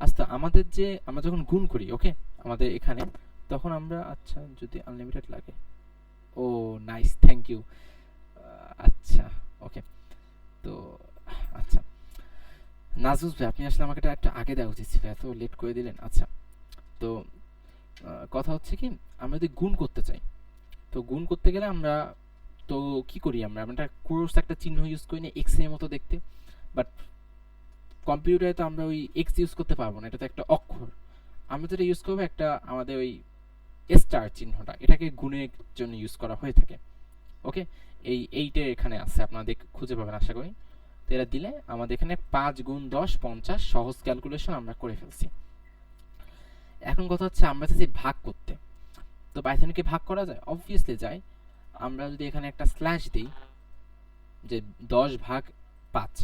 আচ্ছা আমাদের যে আমরা যখন গুণ করি, ওকে আমাদের এখানে, তখন আমরা আচ্ছা যদি আনলিমিটেড লাগে, ও নাইস, থ্যাংক ইউ। আচ্ছা ওকে, তো আচ্ছা নাজুস ভাই, আপনি আসলে আমাকে এটা একটা আগে দেওয়া উচিত ছিল, এত লেট করে দিলেন। আচ্ছা, তো কথা হচ্ছে কি, আমরা যদি গুণ করতে চাই, তো গুণ করতে গেলে আমরা তো কি করি, আমরা ক্রস একটা চিহ্ন ইউজ করি না, এক্স এর মতো দেখতে, বাট কম্পিউটারে তো আমরা ওই এক্স ইউজ করতে পারবো না, এটা তো একটা অক্ষর। আমরা যেটা ইউজ করবো একটা আমাদের ওই স্টার চিহ্নটা, এটাকে গুণের জন্য ইউজ করা হয়ে থাকে। ওকে, এইটা এখানে আছে, আপনাদের খুঁজে পাবেন আশা করি। তো এটা দিলে আমাদের এখানে 5 গুণ 10 50, সহজ ক্যালকুলেশন আমরা করে ফেলছি। এখন কথা হচ্ছে আমরা চাইছি ভাগ করতে, তো পাইথনে কি ভাগ করা যায়? অবভিয়াসলি যায়। আমরা যদি এখানে একটা স্ল্যাশ দিই যে 10 ভাগ 5,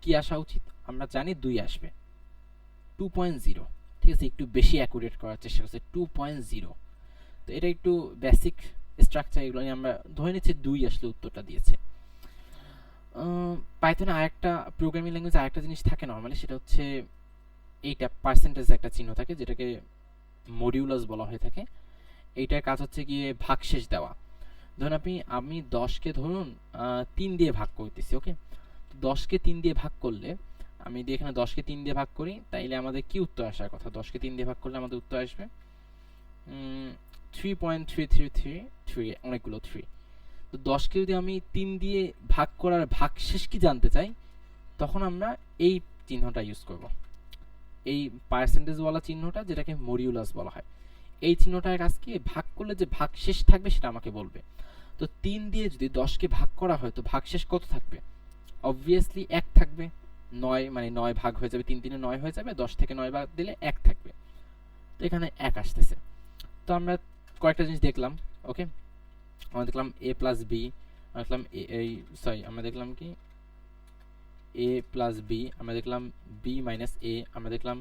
কি আসা উচিত? আমরা জানি 2 আসবে, 2.0। ঠিক আছে, একটু বেশি অ্যাকুরেট করার চেষ্টা করছি, 2.0। তো এটা একটু বেসিক স্ট্রাকচার, এগুলো নিয়ে আমরা ধরে নিচ্ছি 2 আসলে উত্তরটা দিয়েছে। পাইথনে আরেকটা প্রোগ্রামিং ল্যাঙ্গুয়েজে আরেকটা জিনিস থাকে নরমালি, সেটা হচ্ছে এইটা পার্সেন্টেজ একটা চিহ্ন থাকে, যেটাকে মডিউলাস বলা হয়ে থাকে। এইটার কাজ হচ্ছে গিয়ে ভাগশেষ দেওয়া। ধরুন আমি 10কে ধরুন 3 দিয়ে ভাগ করতেছি। ওকে, 10কে 3 দিয়ে ভাগ করলে, আমি যদি এখানে 10কে 3 দিয়ে ভাগ করি, তাইলে আমাদের কি উত্তর আসার কথা? 10কে 3 দিয়ে ভাগ করলে আমাদের উত্তর আসবে 3.3333, অনেকগুলো 3। তো 10কে যদি আমি 3 দিয়ে ভাগ করার ভাগশেষ কি জানতে চাই, তখন আমরা এই চিহ্নটা ইউজ করব, এই পার্সেন্টেজওয়ালা চিহ্নটা, যেটাকে মডিউলাস বলা হয়। এই চিহ্নটার কাজ কি, ভাগ করলে যে ভাগশেষ থাকবে সেটা আমাকে বলবে। তো 3 দিয়ে যদি 10কে ভাগ করা হয়, তো ভাগশেষ কত থাকবে? অবভিয়াসলি 1 থাকবে। 9 মানে 9 ভাগ হয়ে যাবে, 3 3 9 হয়ে যাবে, 10 থেকে 9 বাদ দিলে 1 থাকবে। তো এখানে 1 আসতেছে। তো আমরা কয়েকটা জিনিস দেখলাম। ওকে, আমরা দেখলাম a প্লাস বি, দেখলাম আমরা দেখলাম কি a প্লাস বি, আমরা দেখলাম b মাইনাস a, আমরা দেখলাম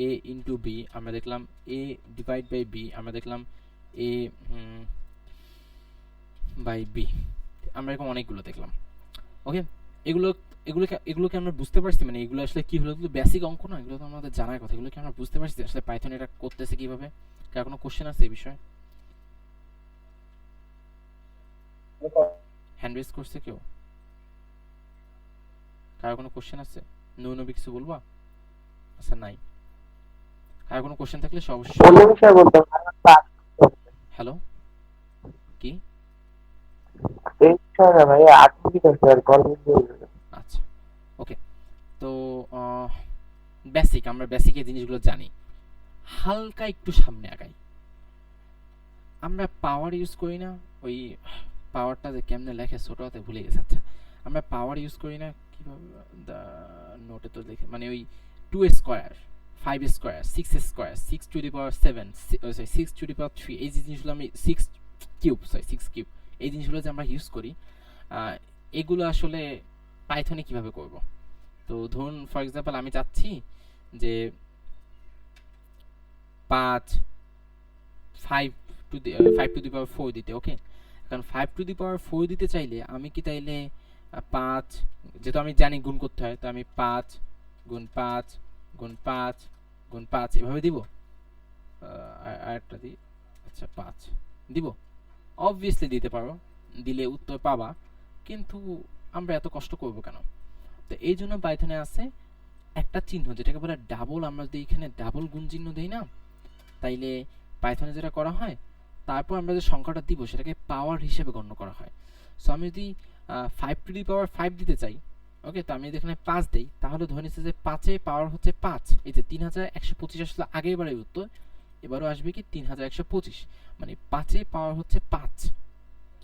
a ইন্টু বি, আমরা দেখলাম a ডিভাইড বাই বি, আমরা দেখলাম a বাই বি, আমরা এরকম অনেকগুলো দেখলাম। ওকে, এগুলোকে আমরা বুঝতে পারছি, মানে এগুলো আসলে কি হলো, এগুলো বেসিক অঙ্ক না, এগুলো তো আমাদের জানার কথা, এগুলো কি আমরা বুঝতে পারছি আসলে পাইথন এটা করতেছে কিভাবে? কার কোনো কোশ্চেন আছে এই বিষয়ে? হ্যান্ড রেজ করছে কেউ? কার কোনো কোশ্চেন আছে? নবী কিছু বলবা? আচ্ছা নাই। কার কোনো কোশ্চেন থাকলে অবশ্যই। অন্য বিষয়ে বলতে হ্যালো, কি এই বিষয় না ভাই, 8 মিনিট আছে আর কলেজ। আচ্ছা ওকে। তো বেসিক, আমরা বেসিক এই জিনিসগুলো জানি। হালকা একটু সামনে আগাই, আমরা পাওয়ার ইউজ করি না। ওই পাওয়ারটা যে কেমনে লেখে ছোট হাতে ভুলে গেছে। আচ্ছা, আমরা পাওয়ার ইউজ করি না কিভাবে, নোটে তো লিখে, মানে ওই 2 square, 5 square, 6 square, 6 to the power 7, sorry 6 to the power 3, এই যে জিনিসগুলো আমি 6 কিউব, সরি 6 কিউব, এই জিনিসগুলো যে আমরা ইউজ করি, এগুলো আসলে পাইথনে কিভাবে করব। তো ধরুন ফর এক্সাম্পল আমি চাচ্ছি যে 5 টু দি পাওয়ার 4 দিতে। ওকে, কারণ 5 টু দি পাওয়ার 4 দিতে চাইলে আমি কি তাইলে 5, যেহেতু আমি জানি গুণ করতে হয়, তো আমি 5 গুণ 5 গুণ 5 গুণ 5 এভাবে দিব। আরেকটা দিই, আচ্ছা 5 দিব। অবভিয়াসলি দিতে পারো, দিলে উত্তর পাবা, কিন্তু আমরা এত কষ্ট করব কেন? তো এই জন্য পাইথনে আছে একটা চিহ্ন যেটাকে বলে ডাবল। আমরা যদি এখানে ডাবল গুণ চিহ্ন দেই না, তাইলে পাইথনে যেটা করা হয়, তারপর আমরা যে সংখ্যাটা দিব সেটাকে পাওয়ার হিসেবে গণ্য করা হয়। সো আমি যদি 5 টু দি পাওয়ার 5 দিতে চাই, ওকে, তো আমি যদি এখানে 5 দেই, তাহলে ধরে নিচ্ছে যে 5 পাওয়ার হচ্ছে 5, এই যে 3125 আসলে আগের বারের উত্তর, এবারও আসবে কি 3125, মানে 5 পাওয়ার হচ্ছে 5,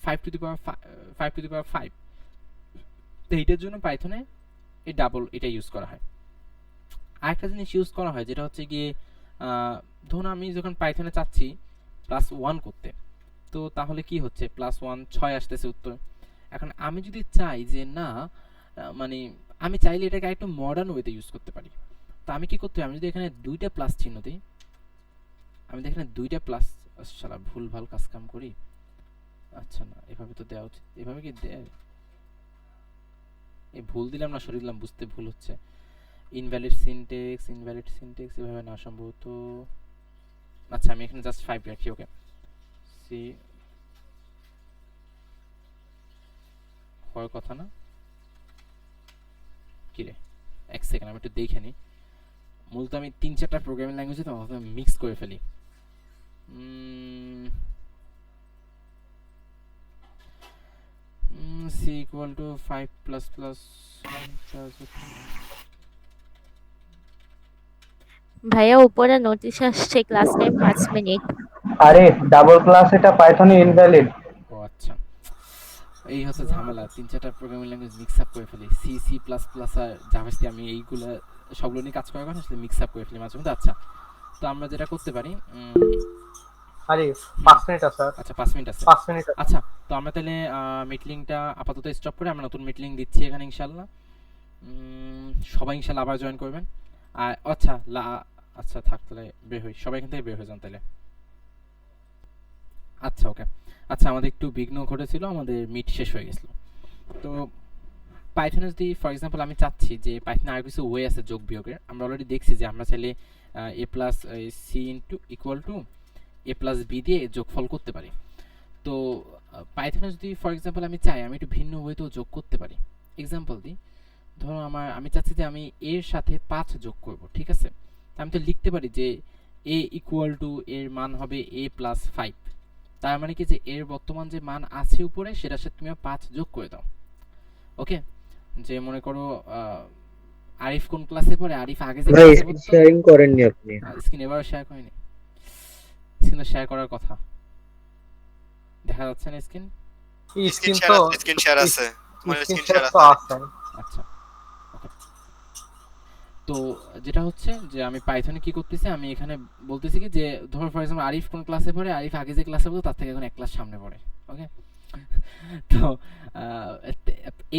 5 two the power 5 two the পাওয়ার 5। তো এইটার জন্য পাইথনে এই ডাবল এটা ইউজ করা হয়। আরেকটা জিনিস ইউজ করা হয় যেটা হচ্ছে গিয়ে, ধরুন আমি যখন পাইথনে চাচ্ছি +1 করতে, তো তাহলে কি হচ্ছে +1 6 আসতেছে উত্তর। এখন আমি যদি চাই যে না, মানে আমি চাইলে এটাকে একটু মডার্ন ওয়েতে ইউজ করতে পারি, তো আমি কি করতে হবে, আমি যদি এখানে 2টা প্লাস চিহ্ন দিই, আমি যদি এখানে 2টা প্লাস, শালা ভুল ভাল কাজ কাম করি। আচ্ছা না, এভাবে তো দেওয়া উচিত, এভাবে কি দেয়, এই ভুল দিলাম না সরিয়ে দিলাম, বুঝতে ভুল হচ্ছে। ইনভ্যালিড সিনট্যাক্স এভাবে না সম্ভবত। আচ্ছা আমি এখানে জাস্ট 5 রাখি। ওকে, সি হওয়ার কথা না, কি রে, এক সেকেন্ড আমি একটু দেখে নিই। মূলত আমি 3-4টা প্রোগ্রামিং ল্যাঙ্গুয়েজে তো মিক্স করে ফেলি। C equal to 5 plus plus. ভাইয়া উপরে নোটিশ আসছে ক্লাস টাইম 5 মিনিট। আরে ডাবল ক্লাস এটা পাইথনে ইনভ্যালিড। ও আচ্ছা, এই হচ্ছে ঝামেলা, 3-4টা প্রোগ্রামিং ল্যাঙ্গুয়েজ মিক্স আপ করে ফেলি, সি সি প্লাস প্লাস আর জাভাস্ক্রিপ্ট, আমি এইগুলো সবগুলো নিয়ে কাজ করার কথা আসলে মিক্স আপ করে ফেলি মাঝে মধ্যে। আচ্ছা, তো আমরা যেটা করতে পারি, আরে 5 মিনিট আছে আর। আচ্ছা 5 মিনিট আছে। 5 মিনিট আছে। আচ্ছা, তো আমরা তাহলে মিটিংটা আপাতত স্টপ করে আমরা নতুন মিটিং দিচ্ছি এখানে ইনশাআল্লাহ। সবাই ইনশাআল্লাহ আবার জয়েন করবেন। আর আচ্ছা আচ্ছা থাক, তাহলে বের হই, সবাই এখান থেকে বের হয়ে যান তাহলে। আচ্ছা ওকে। আচ্ছা, আমাদের একটু বিঘ্ন ঘটেছিল, আমাদের মিট শেষ হয়ে গেছিল। তো পাইথনে যদি ফর এক্সাম্পল আমি চাচ্ছি যে পাইথনে আর কিছু ওয়ে আছে যোগ বিয়োগের, আমরা অলরেডি দেখছি যে আমরা চাইলে a plus C into equal to a plus B দিয়ে যোগফল করতে পারি। তো পাইথনে যদি ফর এক্সাম্পল আমি চাই আমি একটু ভিন্ন ওয়েতেও যোগ করতে পারি। এক্সাম্পল দিই, ধরো আমি চাচ্ছি যে আমি এর সাথে 5 যোগ করব, ঠিক আছে? আমি তো লিখতে পারি যে a ইকুয়াল টু এর মান হবে a প্লাস 5, তার মানে কি যে এর বর্তমান যে মান আছে উপরে সেটার সাথে তুমি 5 যোগ করে দাও। ওকে, যে মনে করো আরিফ কোন ক্লাসে পড়ে, আরিফ আগে যে ভাই ক্লাসে স্ক্রিন পড়তো, শেয়ারিং করেননি আপনি? স্ক্রিন এবার শেয়ার করিনি, স্ক্রিন শেয়ার করার কথা, দেখা যাচ্ছে না স্ক্রিন? স্ক্রিন তো স্ক্রিন শেয়ার আছে, তোমার স্ক্রিন স্ক্রিন শেয়ার তো আছে। আছে। আচ্ছা ওকে। তো যেটা হচ্ছে যে আমি পাইথনে কি করতেছি, আমি এখানে বলতেছি কি যে ধর ফর এক্সাম্পল আরিফ কোন ক্লাসে পড়ে, আরিফ আগে যে ক্লাসে পড়তো তার থেকে এখন 1 ক্লাস সামনে পড়ে। ওকে, তো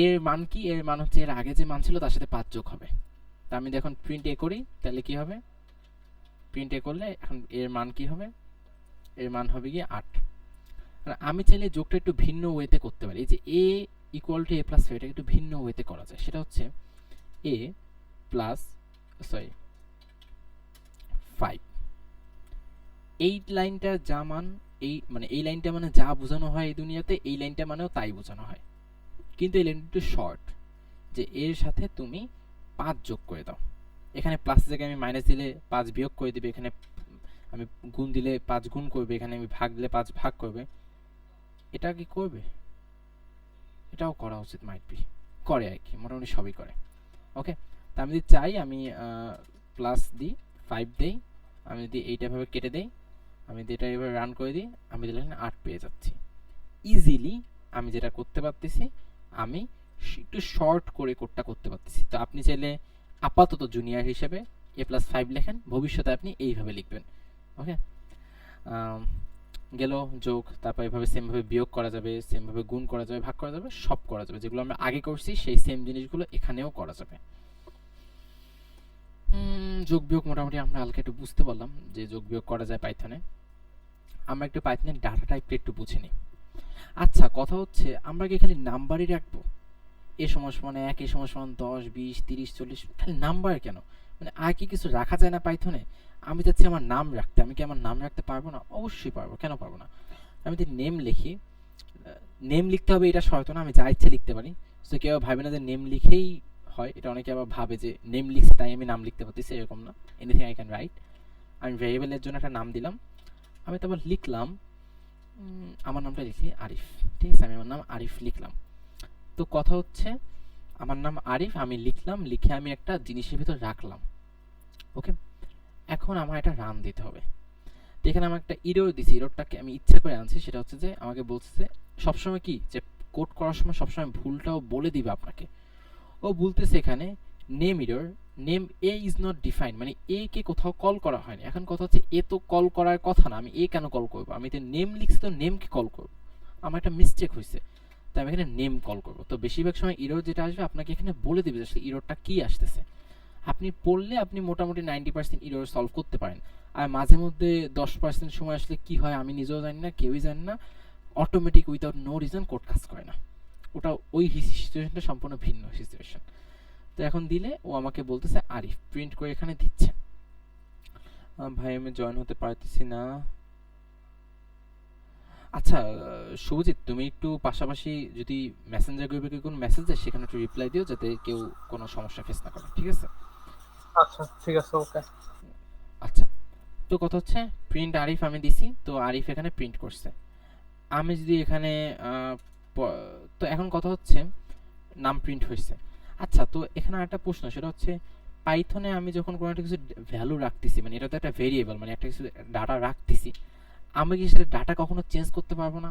এর মান কি, এর মান হচ্ছে এর আগে যে মান ছিল তার সাথে 5 যোগ হবে। তা আমি যখন প্রিন্ট এ করি তাহলে কি হবে, প্রিন্ট এ করলে এখন এর মান কি হবে, এর মান হবে কি 8। আমি চাইলে যোগটা একটু ভিন্ন ওয়েতে করতে পারি, এই যে a equal to a plus 5 এটা একটু ভিন্ন ওয়েতে করা যায়। সেটা হচ্ছে a প্লাস 5, এই লাইনটার যা মান, এই মানে এই লাইনটা মানে যা বোঝানো হয় এই দুনিয়াতে, এই লাইনটা মানেও তাই বোঝানো হয়, কিন্তু এই লাইনটা একটু শর্ট, যে এর সাথে তুমি 5 যোগ করে দাও। এখানে প্লাস জায়গায় আমি মাইনাস দিলে 5 বিয়োগ করে দিবে, এখানে আমি গুণ দিলে 5 গুণ করবে, এখানে আমি ভাগ দিলে 5 ভাগ করবে। এটা কি করবে? এটাও করা উচিত, মাইট বি করে আর কি, মোটামুটি সবই করে। ওকে, তা আমি যদি চাই আমি প্লাস দিই 5 দেই, আমি যদি এইটা এভাবে কেটে দেই, আমি যদি এটা এভাবে রান করে দিই, আমি দিলে 8 পেয়ে যাচ্ছি ইজিলি। আমি যেটা করতে পারতেছি, আমি একটু শর্ট করে কোডটা করতে পারতেছি। তো আপনি চাইলে আপাতত জুনিয়র হিসেবে A+5 লেখেন, ভবিষ্যতে আপনি এইভাবে লিখবেন। ওকে, গেল যোগ, তারপর এভাবে সেমভাবে বিয়োগ করা যাবে, সেমভাবে গুণ করা যাবে, ভাগ করা যাবে, সব করা যাবে। যেগুলো আমরা আগে করছি সেই সেম জিনিসগুলো এখানেও করা যাবে। যোগ বিয়োগ মোটামুটি আমরা হালকা একটু বুঝতে পারলাম যে যোগ বিয়োগ করা যায় পাইথনে। আমরা একটু পাইথনের ডাটা টাইপটা একটু বুঝে নিই। আচ্ছা, কথা হচ্ছে আমরা কি খালি নাম্বারই রাখবো? এ সমান সমান 1, এ সমান সমান 10, 20, 30, 40, খালি নাম্বার কেন? মানে আর কি কিছু রাখা যায় না পাইথনে? আমি চাচ্ছি আমার নাম রাখতে, আমি কি আমার নাম রাখতে পারবো না? অবশ্যই পারবো, কেন পারবো না? আমি যদি নেম লিখি, নেম লিখতে হবে এটা শর্ত না, আমি যা ইচ্ছে লিখতে পারি। তো কেউ ভাবে না যে নেম লিখেই হয়, এটা অনেকে আবার ভাবে যে নেম লিখছি তাই আমি নাম লিখতে পারতেছি, এরকম না। Anything I can write. আমি ভ্যারিয়েবলের জন্য একটা নাম দিলাম, আমি তারপর লিখলাম আমার নামটা লিখি আরিফ, ঠিক আছে? আমি আমার নাম আরিফ লিখলাম। তো কথা হচ্ছে আমার নাম আরিফ, আমি লিখলাম, লিখে আমি একটা জিনিসের ভিতর রাখলাম। ওকে, এখন আমার এটা রান দিতে হবে। তো এখানে আমি একটা ইরর দিছি, ইররটাকে আমি ইচ্ছা করে আনছি। সেটা হচ্ছে যে আমাকে বলছে সবসময় কি, যে কোড করার সময় সবসময় ভুলটাও বলে দিবে আপনাকে। ও বলতেছে এখানে name error, name A is not defined, মানে এ কে কোথাও কল করা হয়নি। এখন কথা হচ্ছে এ তো কল করার কথা না, আমি এ কেন কল করবো? আমি তো নেম লিখছি, তো নেমকে কল করবো। আমার একটা মিস্টেক হয়েছে, তাই আমি এখানে নেম কল করবো। তো বেশিরভাগ সময় ইরর যেটা আসবে আপনাকে এখানে বলে দিবে যে ইররটা কি আসতেছে। আপনি পড়লে আপনি মোটামুটি 90% ইরর সলভ করতে পারেন। আর মাঝে মধ্যে 10% সময় আসলে কি হয় আমি নিজেও জানি না, কেউই জানি না, automatic without no reason code কাজ করে না। ওটা ওই সিচুয়েশনটা সম্পূর্ণ ভিন্ন সিচুয়েশন। তো এখন দিলে ও আমাকে বলতেছে আরিফ, প্রিন্ট করে এখানে দিচ্ছে। ভাই আমি জয়েন হতে পারতেছি না। আচ্ছা শুভজিৎ, তুমি একটু পাশাপাশি যদি মেসেঞ্জার গ্রুপে কেউ কোনো মেসেজ দেয় সেখানে একটু রিপ্লাই দিও, যাতে কেউ কোনো সমস্যা ফেস না করে, ঠিক আছে? আচ্ছা ঠিক আছে, ওকে। আচ্ছা, তো কথা হচ্ছে প্রিন্ট আরিফ আমি দিছি, তো আরিফ এখানে প্রিন্ট করছে। আমি যদি এখানে তো এখন কথা হচ্ছে নাম প্রিন্ট হয়েছে। আচ্ছা, তো এখানে একটা প্রশ্ন, সেটা হচ্ছে পাইথনে আমি যখন কোনো একটা কিছু ভ্যালু রাখতেছি, মানে এটা তো একটা ভেরিয়েবল, মানে একটা কিছু ডাটা রাখতেছি, আমি কি সেটা ডাটা কখনো চেঞ্জ করতে পারবো না?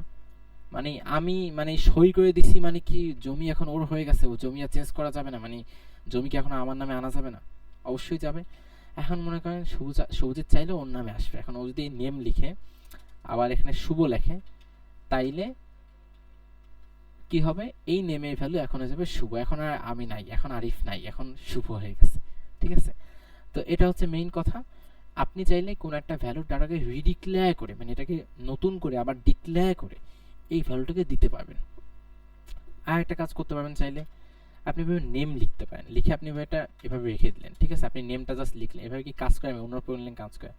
মানে আমি মানে সই করে দিছি, মানে কি জমি এখন ওর হয়ে গেছে, ও জমি আর চেঞ্জ করা যাবে না? মানে জমি কি এখন আমার নামে আনা যাবে না? অবশ্যই যাবে। এখন মনে করেন সবুজের চাইলে ওর নামে আসবে। এখন ও যদি নেম লিখে আবার এখানে শুভ লেখে, তাইলে কি হবে? এই নেমের ভ্যালু এখন হয়ে যাবে শুভ। এখন আর আমি নাই, এখন আরিফ নাই, এখন শুভ হয়ে গেছে, ঠিক আছে? তো এটা হচ্ছে মেইন কথা। আপনি চাইলে কোন একটা ভ্যালুর ডাটাকে রিডিক্লেয়ার করে, মানে এটাকে নতুন করে আবার ডিক্লেয়ার করে এই ভ্যালুটাকে দিতে পারবেন। আর একটা কাজ করতে পারবেন, চাইলে আপনি এভাবে নেম লিখতে পারেন, লিখে আপনি এটা এভাবে রেখে দিলেন, ঠিক আছে? আপনি নেমটা জাস্ট লিখলেন। এভাবে কি কাজ করে? আমি অন্য প্রবলেম কাজ করে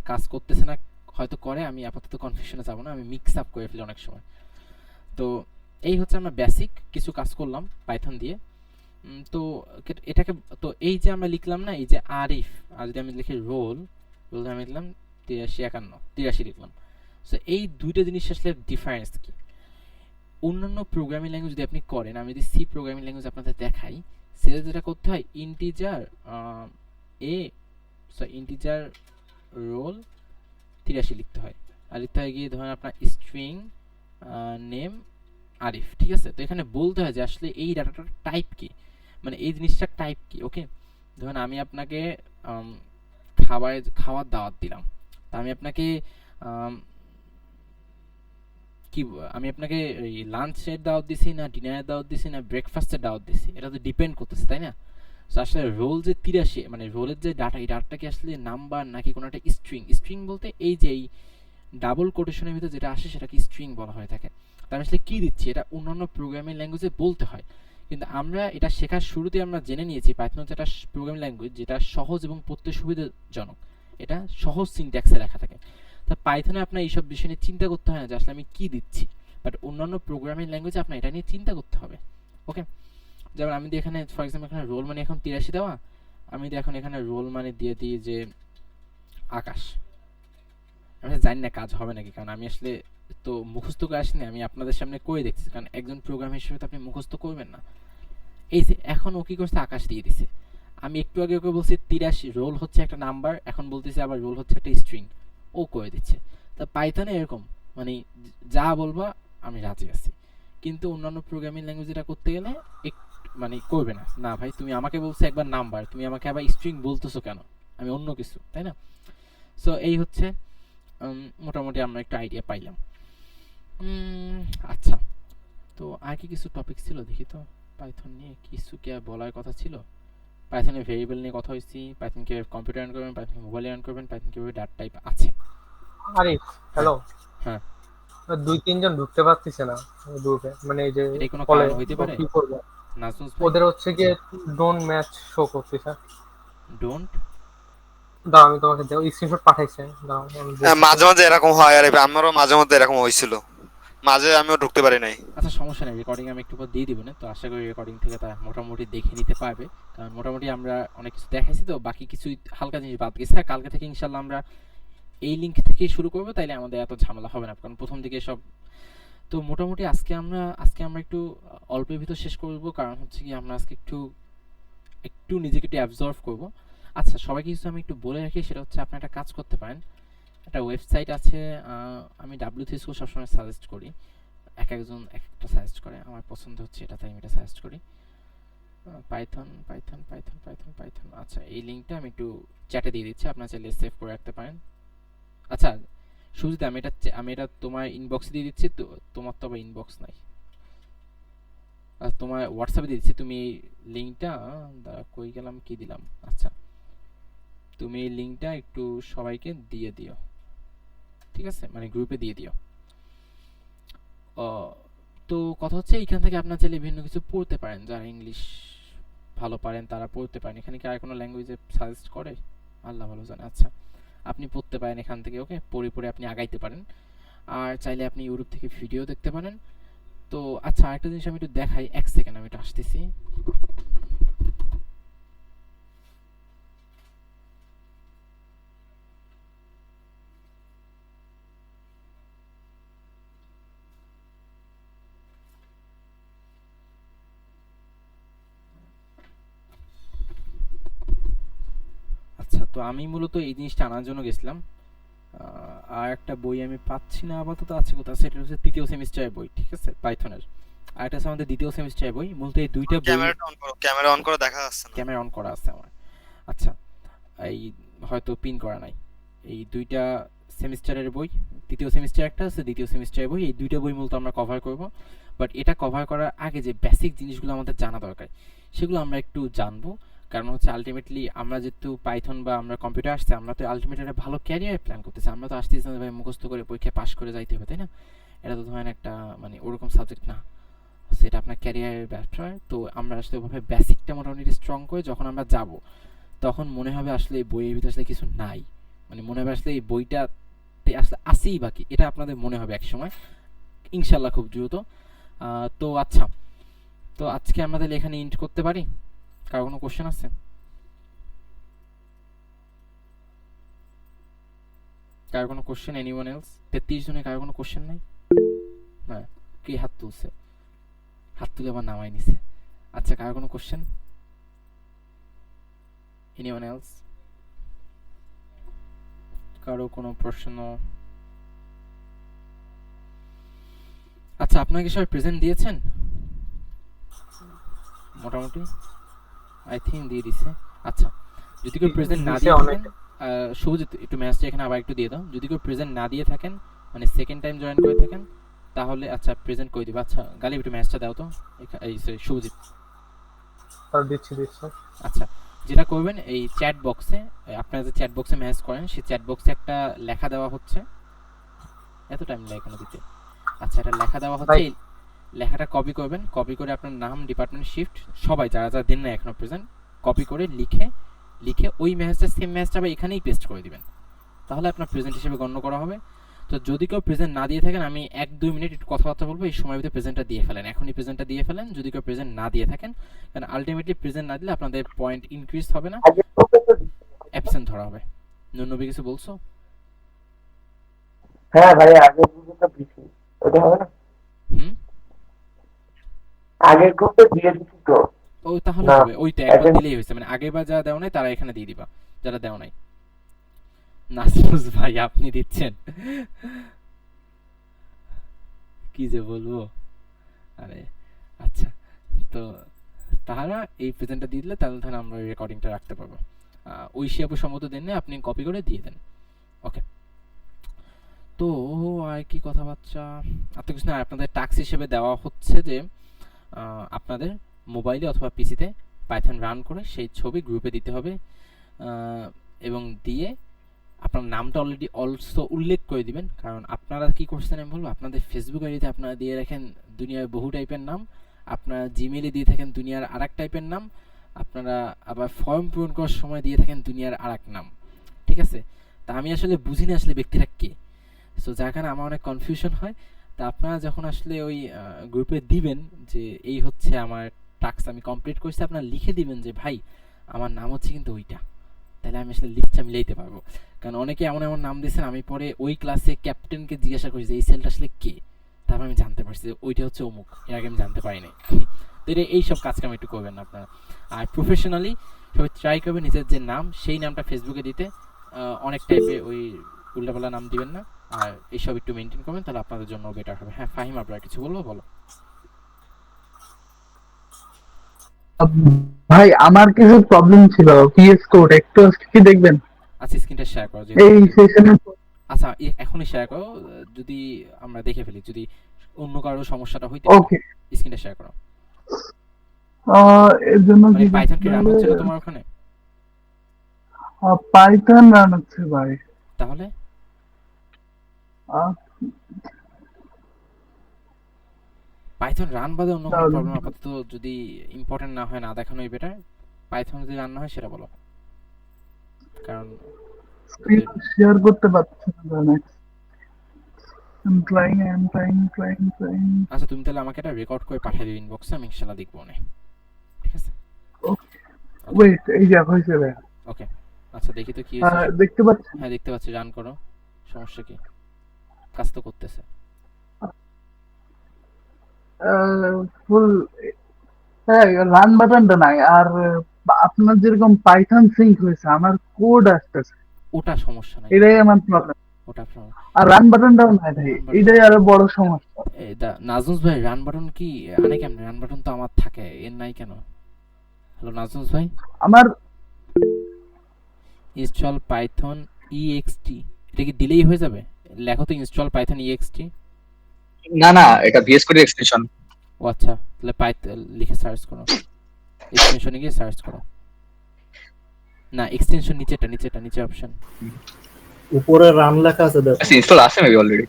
কাজ করতেছে না, হয়তো করে, আমি আপাতত কনফিউশনে যাব না, আমি মিক্স আপ করে ফেলি অনেক সময়। তো এই হচ্ছে আমরা বেসিক কিছু কাজ করলাম পাইথন দিয়ে। তো এটাকে, তো এই যে আমরা লিখলাম না, এই যে আরিফ, আর যদি আমি লিখি রোল, রোল আমি লিখলাম 83 লিখলাম। সো এই দুইটা জিনিস আসলে ডিফারেন্স কি? অন্যান্য প্রোগ্রামিং ল্যাঙ্গুয়েজ যদি আপনি করেন, আমি যদি সি প্রোগ্রামিং ল্যাঙ্গুয়েজ আপনাদের দেখাই, সেটা যেটা করতে হয় ইন্টিজার ইন্টিজার রোল 83 লিখতে হয়, আর লিখতে হয় গিয়ে ধরেন আপনার স্ট্রিং নেম আরিফ, ঠিক আছে? তো এখানে বলতে হয় যে আসলে এই ডাটাটার টাইপ কি, মানে এই জিনিসটার টাইপ কি। ওকে, ধরুন আমি আপনাকে খাওয়ার দাওয়াত দিলাম, তা আমি আপনাকে কি, আমি আপনাকে এই লাঞ্চের দাওয়াত দিছি না ডিনারের দাওয়াত দিছি না ব্রেকফাস্টের দাওয়াত দিছি, এটা তো ডিপেন্ড করতেছে, তাই না? তো আসলে রোল যে 83, মানে রোলের যে ডাটা, এই ডাটাটা কি আসলে নাম্বার নাকি কোনো একটা স্ট্রিং? স্ট্রিং বলতে এই যে এই ডাবল কোটেশনের ভিতরে যেটা আসে সেটাকে স্ট্রিং বলা হয়ে থাকে। তার আসলে কি দিচ্ছি এটা অন্যান্য প্রোগ্রামিং ল্যাঙ্গুয়েজে বলতে হয়, কিন্তু আমরা এটা শেখার শুরুতে আমরা জেনে নিয়েছি পাইথন হচ্ছে একটা প্রোগ্রামিং ল্যাঙ্গুয়েজ যেটা সহজ এবং পড়তে সুবিধাজনক, এটা সহজ সিনট্যাক্সে লেখা থাকে। তা পাইথনে আপনার এইসব বিষয় নিয়ে চিন্তা করতে হয় না যে আসলে আমি কি দিচ্ছি, বাট অন্যান্য প্রোগ্রামিং ল্যাঙ্গুয়েজে আপনার এটা নিয়ে চিন্তা করতে হবে। ওকে, যেমন আমি এখানে ফর এক্সাম্পল এখানে রোল মানে এখন 83 দেওয়া, আমি এখন এখানে রোল মানে দিয়ে দিই যে আকাশ। আমি জানি না কাজ হবে নাকি, কারণ আমি আসলে তো মুখস্থ করে আসেনি, আমি আপনাদের সামনে করে দেখছি, কারণ একজন প্রোগ্রাম হিসেবে তো আপনি মুখস্থ করবেন না। এই যে এখন ও কি করছে, আকাশ দিয়ে দিছে। আমি একটু আগে ওকে বলছি 83 রোল হচ্ছে একটা নাম্বার, এখন বলতেছে আবার রোল হচ্ছে একটা স্ট্রিং, ও করে দিচ্ছে। তা পাইথনে এরকম মানে যা বলবা আমি রাজি আছি, কিন্তু অন্যান্য প্রোগ্রামিং ল্যাঙ্গুয়েজ এটা করতে গেলে মানে করবে না। না ভাই, তুমি আমাকে বলছো একবার নাম্বার, তুমি আমাকে আবার স্ট্রিং বলতেছো কেন, আমি অন্য কিছু, তাই না? সো এই হচ্ছে মোটামুটি আমরা একটু আইডিয়া পাইলাম। আচ্ছা, তো আর কি কিছু টপিক ছিল দেখি তো পাইথন নিয়ে, কিছু কি আর বলার কথা ছিল? পাইথনের ভেরিয়েবল নিয়ে কথা হয়েছি, পাইথন কিভাবে কম্পিউটার রান করবেন, পাইথন মোবাইলে রান করবেন, পাইথন কিভাবে ডাটা টাইপ আছে। আরে হ্যালো, হ্যাঁ, 2-3 জন ঢুকতে পারতেছে না গ্রুপে, মানে এই যে এটা কোনো বলে কারণ হইতে পারে? কি করবে, নাজমুস ভাই, ওদের হচ্ছে গিয়ে ডোন্ট ম্যাচ শো করতেছে। ডোন্ট দাও আমি তোমাকে দেও, স্ক্রিনশট পাঠাইছে, দাও আমি দেখি। মাঝে মাঝে এরকম হয়, আর আমারও মাঝে মধ্যে এরকম হয়েছিল, মাঝে আমিও ঢুকতে পারি নাই। আচ্ছা সমস্যা নেই, রেকর্ডিং আমি একটু পর দিয়ে দিব না, তো আশা করি রেকর্ডিং থেকে তা মোটামুটি দেখে নিতে পারবে, কারণ মোটামুটি আমরা অনেক কিছু দেখাইছি, তো বাকি কিছু হালকা জিনিস বাদ গেছে। আর কালকে থেকে ইনশাল্লাহ আমরা এই লিঙ্ক থেকেই শুরু করবো, তাইলে আমাদের এত ঝামেলা হবে না, কারণ প্রথম দিকে সব। তো মোটামুটি আজকে আমরা একটু অল্পের ভিতর শেষ করব, কারণ হচ্ছে কি আমরা আজকে একটু নিজেকে একটু অ্যাবজর্ভ করব। আচ্ছা সবাইকে কিছু আমি একটু বলে রাখি, সেটা হচ্ছে আপনি একটা কাজ করতে পারেন, একটা ওয়েবসাইট আছে, আমি W3 স্কুল সবসময় সাজেস্ট করি, একজন একটা সাজেস্ট করে, আমার পছন্দ হচ্ছে এটা, তাই আমি এটা সাজেস্ট করি। Python Python Python Python Python. আচ্ছা এই লিঙ্কটা আমি একটু চ্যাটে দিয়ে দিচ্ছি, আপনারা চাইলে সেভ করে রাখতে পারেন। আচ্ছা সুজিত, আমি এটা তোমার ইনবক্সে দিয়ে দিচ্ছি, তো তোমার তো আবার ইনবক্স নাই, তোমার হোয়াটসঅ্যাপে দিয়ে দিচ্ছি, তুমি এই লিঙ্কটা কই গেলাম, কি দিলাম, আচ্ছা তুমি এই লিঙ্কটা একটু সবাইকে দিয়ে দিও, ঠিক আছে, মানে গ্রুপে দিয়ে দিও। তো কথা হচ্ছে এইখান থেকে আপনার চাইলে বিভিন্ন কিছু পড়তে পারেন, যারা ইংলিশ ভালো পারেন তারা পড়তে পারেন। এখানে কি আর কোনো ল্যাঙ্গুয়েজে সাজেস্ট করে আল্লাহ ভালো জানে। আচ্ছা আপনি পড়তে পারেন এখান থেকে, ওকে, পড়ে আপনি আগাইতে পারেন। আর চাইলে আপনি ইউটিউব থেকে ভিডিও দেখতে পারেন। তো আচ্ছা আরেকটা জিনিস আমি একটু দেখাই, এক সেকেন্ড আমি একটু আসতেছি। আচ্ছা তো আমি মূলত এই জিনিসটা আনার জন্য গেছিলাম, আর একটা বই আমি পাচ্ছি না আপাতত, আছে কোথাও, সেটা হচ্ছে তৃতীয় সেমিস্টারের বই, ঠিক আছে, পাইথনের। আর এটা হচ্ছে আমাদের দ্বিতীয় সেমিস্টারের বই, মূলত এই দুইটা বই। ক্যামেরাটা অন করো, ক্যামেরা অন করে দেখা যাচ্ছে না। ক্যামেরা অন করা আছে আমার। আচ্ছা এই হয়তো পিন করা নাই। এই দুইটা সেমিস্টারের বই, তৃতীয় সেমিস্টার একটা আছে, দ্বিতীয় সেমিস্টারের বই, এই দুইটা বই মূলত আমরা কভার করব। বাট এটা কভার করার আগে যে বেসিক জিনিসগুলো আমাদের জানা দরকার, সেগুলো আমরা একটু জানবো। কারণ হচ্ছে আলটিমেটলি আমরা যেহেতু পাইথন বা আমরা কম্পিউটার আসছে, আমরা তো আলটিমেটলি একটা ভালো ক্যারিয়ার প্ল্যান করতেছি, আমরা তো আসতেছি না ভাই মুখস্থ করে পরীক্ষায় পাশ করে যাইতে হবে, তাই না? এটা তো ধরেন একটা মানে ওরকম সাবজেক্ট না, সেটা আপনার ক্যারিয়ারের ব্যাপার। তো আমরা আসলে ওভাবে বেসিকটা মোটামুটি স্ট্রং করে যখন আমরা যাব, তখন মনে হবে আসলে এই বইয়ের ভিতরে আসলে কিছু নাই, মানে মনে হবে আসলে এই বইটাতে আসলে আসেই বাকি, এটা আপনাদের মনে হবে এক সময় ইনশাল্লাহ খুব দ্রুত। তো আচ্ছা, তো আজকে আমরা তাহলে এখানে এন্ড করতে পারি? কারো কোনো কোশ্চেন আছে? কারো কোনো কোশ্চেন? Anyone else? 33 জনের কারো কোনো কোশ্চেন নাই? হ্যাঁ, কে হাত তুলছে? হাত তুলে আবার নামাই নিছে। আচ্ছা কারো কোনো কোশ্চেন? Anyone else? কারো কোনো প্রশ্ন? আচ্ছা আপনাকে সবাই প্রেজেন্ট দিয়েছেন মোটামুটি? আই থিঙ্ক দিয়ে দিছে। আচ্ছা যদি কেউ প্রেজেন্ট না দিয়ে থাকেন, সবুজ একটু মেসেজটা এখানে আবার একটু দিয়ে দাও, যদি কেউ প্রেজেন্ট না দিয়ে থাকেন, মানে সেকেন্ড টাইম জয়েন করে থাকেন, তাহলে আচ্ছা প্রেজেন্ট করে দিবা। আচ্ছা গালিব একটু মেসেজটা দাও তো, এই সবুজ দিচ্ছি। আচ্ছা যেটা করবেন, এই চ্যাট বক্সে, আপনারা যে চ্যাট বক্সে মেসেজ করেন, সেই চ্যাট বক্সে একটা লেখা দেওয়া হচ্ছে, এত টাইম লাগে কেন দিতে? আচ্ছা এটা লেখা দেওয়া হচ্ছে, এই লেখাটা কপি করবেন, কপি করে আপনার নাম, ডিপার্টমেন্ট, শিফট, সবাই যারা যারা দেন না এখনো প্রেজেন্ট, কপি করে লিখে ওই মেসেজটা, সেম মেসেজটা আবার এখানেই পেস্ট করে দিবেন, তাহলে আপনার প্রেজেন্ট হিসেবে গণ্য করা হবে। তো যদি কেউ প্রেজেন্ট না দিয়ে থাকেন, আমি 1-2 মিনিট একটু কথাবার্তা বলবো, এই সময়ের ভিতরে প্রেজেন্টটা দিয়ে ফেলেন, এখনই প্রেজেন্টটা দিয়ে ফেলেন যদি কেউ প্রেজেন্ট না দিয়ে থাকেন, কারণ আলটিমেটলি প্রেজেন্ট না দিলে আপনাদের পয়েন্ট ইনক্রিজ হবে না, অ্যাবসেন্ট ধরা হবে। নবী কিছু বলছো? হ্যাঁ ভাই, আগের বুঝে তো বেশি ওটা হবে না? হুম আগের গ্রুপে দিয়ে দিচ্ছি তো। ও তাহলে না, হবে, ওইটা একবার এখন- দিলেই হয়েছে, মানে আগেবার যারা দেও নাই তারা এখানে দিয়ে দিবা, যারা দেও নাই। নাসরুস ভাই আপনি দিচ্ছেন, কি যে বলবো। আরে আচ্ছা, তো তাহলে এই প্রেজেন্টটা দিয়ে দিলে তাহলে তাহলে আমরা রেকর্ডিংটা রাখতে পারবো। ঐশী আপু সম্মত দেন না, আপনি কপি করে দিয়ে দেন। ওকে, তো আর কি কথাবার্তা, আর তো কিছু না। আপনাদের টাস্ক হিসেবে দেওয়া হচ্ছে যে আপনাদের মোবাইলে অথবা পিসিতে পাইথন রান করে সেই ছবি গ্রুপে দিতে হবে, এবং দিয়ে আপনার নামটা অলসো উল্লেখ করে দিবেন। কারণ আপনারা কি করছেন আমি বলবো, আপনাদের ফেসবুক আইডিতে আপনারা দিয়ে রাখেন দুনিয়ার বহু টাইপের নাম, আপনারা জিমেইলে দিয়ে থাকেন দুনিয়ার আরেক টাইপের নাম, আপনারা আবার ফর্ম পূরণ করার সময় দিয়ে থাকেন দুনিয়ার আরেক নাম। ঠিক আছে, তা আমি আসলে বুঝি না আসলে ব্যক্তিটা কে, সো যার কারণে আমার অনেক কনফিউশন হয়। তা আপনারা যখন আসলে ওই গ্রুপে দিবেন যে এই হচ্ছে আমার টাস্ক আমি কমপ্লিট করছি, আপনারা লিখে দিবেন যে ভাই আমার নাম হচ্ছে কিন্তু ওইটা, তাহলে আমি আসলে লিস্টটা মিলাইতে পারবো। কারণ অনেকে এমন এমন নাম দিয়েছেন, আমি পরে ওই ক্লাসে ক্যাপ্টেনকে জিজ্ঞাসা করি যে এই সেলটা আসলে কে, তারপর আমি জানতে পারছি যে ওইটা হচ্ছে অমুক, এর আগে আমি জানতে পারি নাই। তো এটা এইসব কাজকাম একটু করবেন না আপনারা। আর প্রফেশনালি সবাই ট্রাই করবেন নিজের যে নাম সেই নামটা ফেসবুকে দিতে, অনেক টাইপের ওই উল্টাপাল্টা নাম দিবেন না, আর এইসব একটু মেনটেন করবেন, তাহলে আপনাদের জন্য বেটার হবে। হ্যাঁ ফাহিম, আপনারা কিছু বলবো বলো। ভাই আমার কিছু প্রবলেম ছিল, পিএস কোড একটু কি দেখবেন আচ্ছা স্ক্রিনটা শেয়ার করো এই সেশনে? আচ্ছা এখনই শেয়ার করো, যদি আমরা দেখে ফেলি, যদি অন্য কারো সমস্যাটা হইতে ওকে, স্ক্রিনটা শেয়ার করো। এর জন্য মানে পাইথন কি রান হচ্ছে না তোমার ওখানে? পাইথন রান হচ্ছে ভাই। তাহলে পাইথন রান বাদে অন্য কোনো প্রবলেম আপাতত যদি ইম্পর্টেন্ট না হয়, না দেখানোই বেটার। পাইথন যদি রান না হয় সেটা বলো, কারণ স্ক্রিন শেয়ার করতে পারছি না। আচ্ছা তুমি তাহলে আমাকে এটা রেকর্ড করে পাঠিয়ে দিও ইনবক্সে, আমি ইনশাআল্লাহ দেখবো না, ঠিক আছে? ওয়েট, এই যে হয়েছে ভাই। ওকে আচ্ছা দেখি তো কি হয়েছে। দেখতে পাচ্ছি। হ্যাঁ দেখতে পাচ্ছি, রান করো, সমস্যা কি, কাজ তো করতেছে। ফুল, হ্যাঁ রান বাটনটা নাই, আর আপনার যেরকম পাইথন সিঙ্ক হয়েছে আমার কোড আসতেছে, ওটা সমস্যা নাই, এটাই আমার প্রবলেম। ওটা সমস্যা। আর রান বাটনটাও নাই ভাই, এটাই আরো বড় সমস্যা। এই দা নাজমুস ভাই রান বাটন কি আনে কেমনে? রান বাটন তো আমার থাকে, এর নাই কেন? হ্যালো নাজমুস ভাই, আমার ইনস্টল পাইথন ইএক্সটি, এটা কি দিলেই হয়ে যাবে? লেখো তো ইনস্টল পাইথন ইএক্সটি। না না, এটা ভিএস কোড এক্সটেনশন। ও আচ্ছা, তাহলে পাইথন লিখে সার্চ করো, এক্সটেনশনে গিয়ে সার্চ করো। না এক্সটেনশন নিচেটা, নিচে অপশন উপরে রান লেখা আছে দেখো। আচ্ছা ইনস্টল আছে মেবি অলরেডি।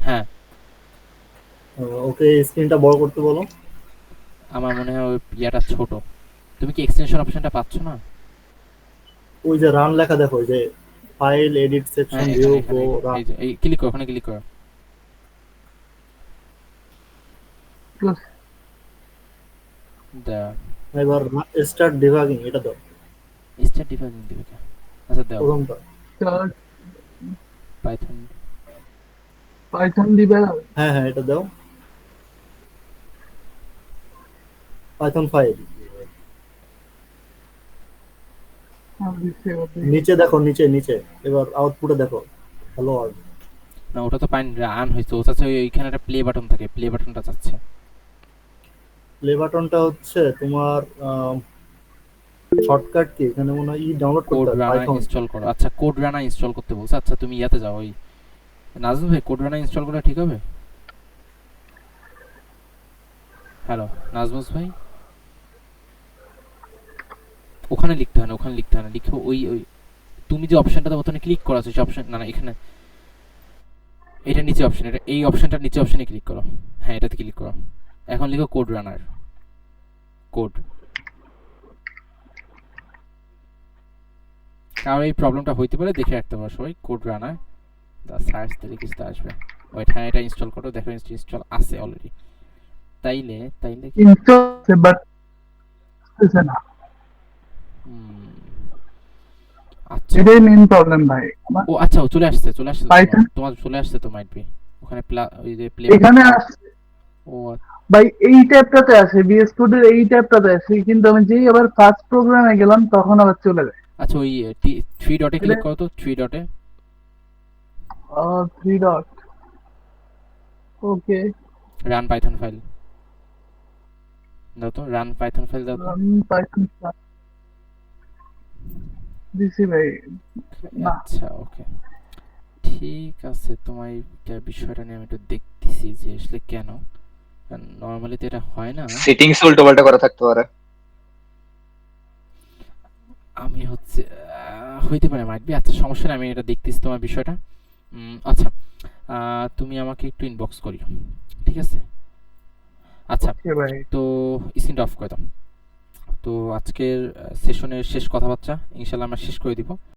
হ্যাঁ ওকে, স্ক্রিনটা বড় করতে বলো। আমার মনে হয় ওই ইয়াটা ছোট। তুমি কি এক্সটেনশন অপশনটা পাচ্ছ না? ওই যে রান লেখা দেখো, ওই যে ফাইল এডিট সেকশন হ্যাঁ ভিউ এখানে গো রান। এই ক্লিক করো, ওখানে ক্লিক করো। এবার স্টার্ট ডিবাগিং এটা দাও। স্টার্ট ডিবাগিং দিবে কে? আচ্ছা দাও প্রথমটা পাইথন। পাইথন দিবে। হ্যাঁ হ্যাঁ এটা দাও, পাইথন ফাইল। নিচে দেখো, নিচে এবার আউটপুটে দেখো হ্যালো ওয়ার্ল্ড। না ওটা তো পাইন রান হইছে, ও চাচ্ছে ওইখানে একটা প্লে বাটন থাকে, প্লে বাটনটা চাচ্ছে। প্লে বাটনটা হচ্ছে তোমার শর্টকাট কি, এখানে মনে হয় ডাউনলোড কোড করতে হবে রানা পাইথন। ইনস্টল করো। আচ্ছা কোড রানা ইনস্টল করতে বলছে, আচ্ছা তুমি ইয়াতে যাও, ওই নাজমুল ভাই কোড রানা ইনস্টল করা ঠিক হবে? হ্যালো নাজমুল ভাই, ওখানে লিখতে হয় না, লিখো ওই তুমি যে অপশনটাতে বোতামে ক্লিক করা আছে সেই অপশন, না এখানে এটা নিচে অপশন, এটা এই অপশনটার নিচে অপশনে ক্লিক করো। হ্যাঁ এটাতে ক্লিক করো, এখন লিখো কোড রানার, কোড। কারণ এই প্রবলেমটা হইতে পারে, দেখে রাখতে পারো সবাই। কোড রানার দা সার্চ দিলে কিছু আসবে। ওয়েট, হ্যাঁ এটা ইনস্টল করো, দেখো ইনস্টল আছে অলরেডি। তাইলে ইনস্টল আছে বাট আছে না। আচ্ছা এটাই মেইন প্রবলেম ভাই আমার। ও আচ্ছা ও চলে আসছে Python? তোমার চলে আসছে তো মাইট বি ওখানে ওই যে প্লে এখানে আসছে ও ভাই, এই ট্যাবটাতে আছে, বিএস কোডের এই ট্যাবটাতে আছে, কিন্তু আমি যেই আবার ফার্স্ট প্রোগ্রামে গেলাম তখন আবার চলে যায়। আচ্ছা ওই 3 ডটে ক্লিক করো তো 3 ডটে 3 ডট, ওকে, রান পাইথন ফাইল দাও তো, রান পাইথন ফাইল দাও তো। পাইথন দিছি ভাই। না। আচ্ছা ওকে ঠিক আছে, তোমার এইটা বিষয়টা নিয়ে আমি একটু দেখতেছি যে আসলে কেন, নরমালি তো এটা হয় না। সেটিংস উল্টো পাল্টা করা থাকতে পারে। আমি হচ্ছে হইতে পারে মাইট বি, আচ্ছা সমস্যা নেই, আমি এটা দেখতেছি তোমার বিষয়টা। আচ্ছা তুমি আমাকে একটু ইনবক্স করিও, ঠিক আছে? আচ্ছা ওকে ভাই। তো স্ক্রিনটা অফ করে দাও। তো আজকের সেশনের শেষ কথাবার্তা ইনশাল্লাহ আমরা শেষ করে দিব।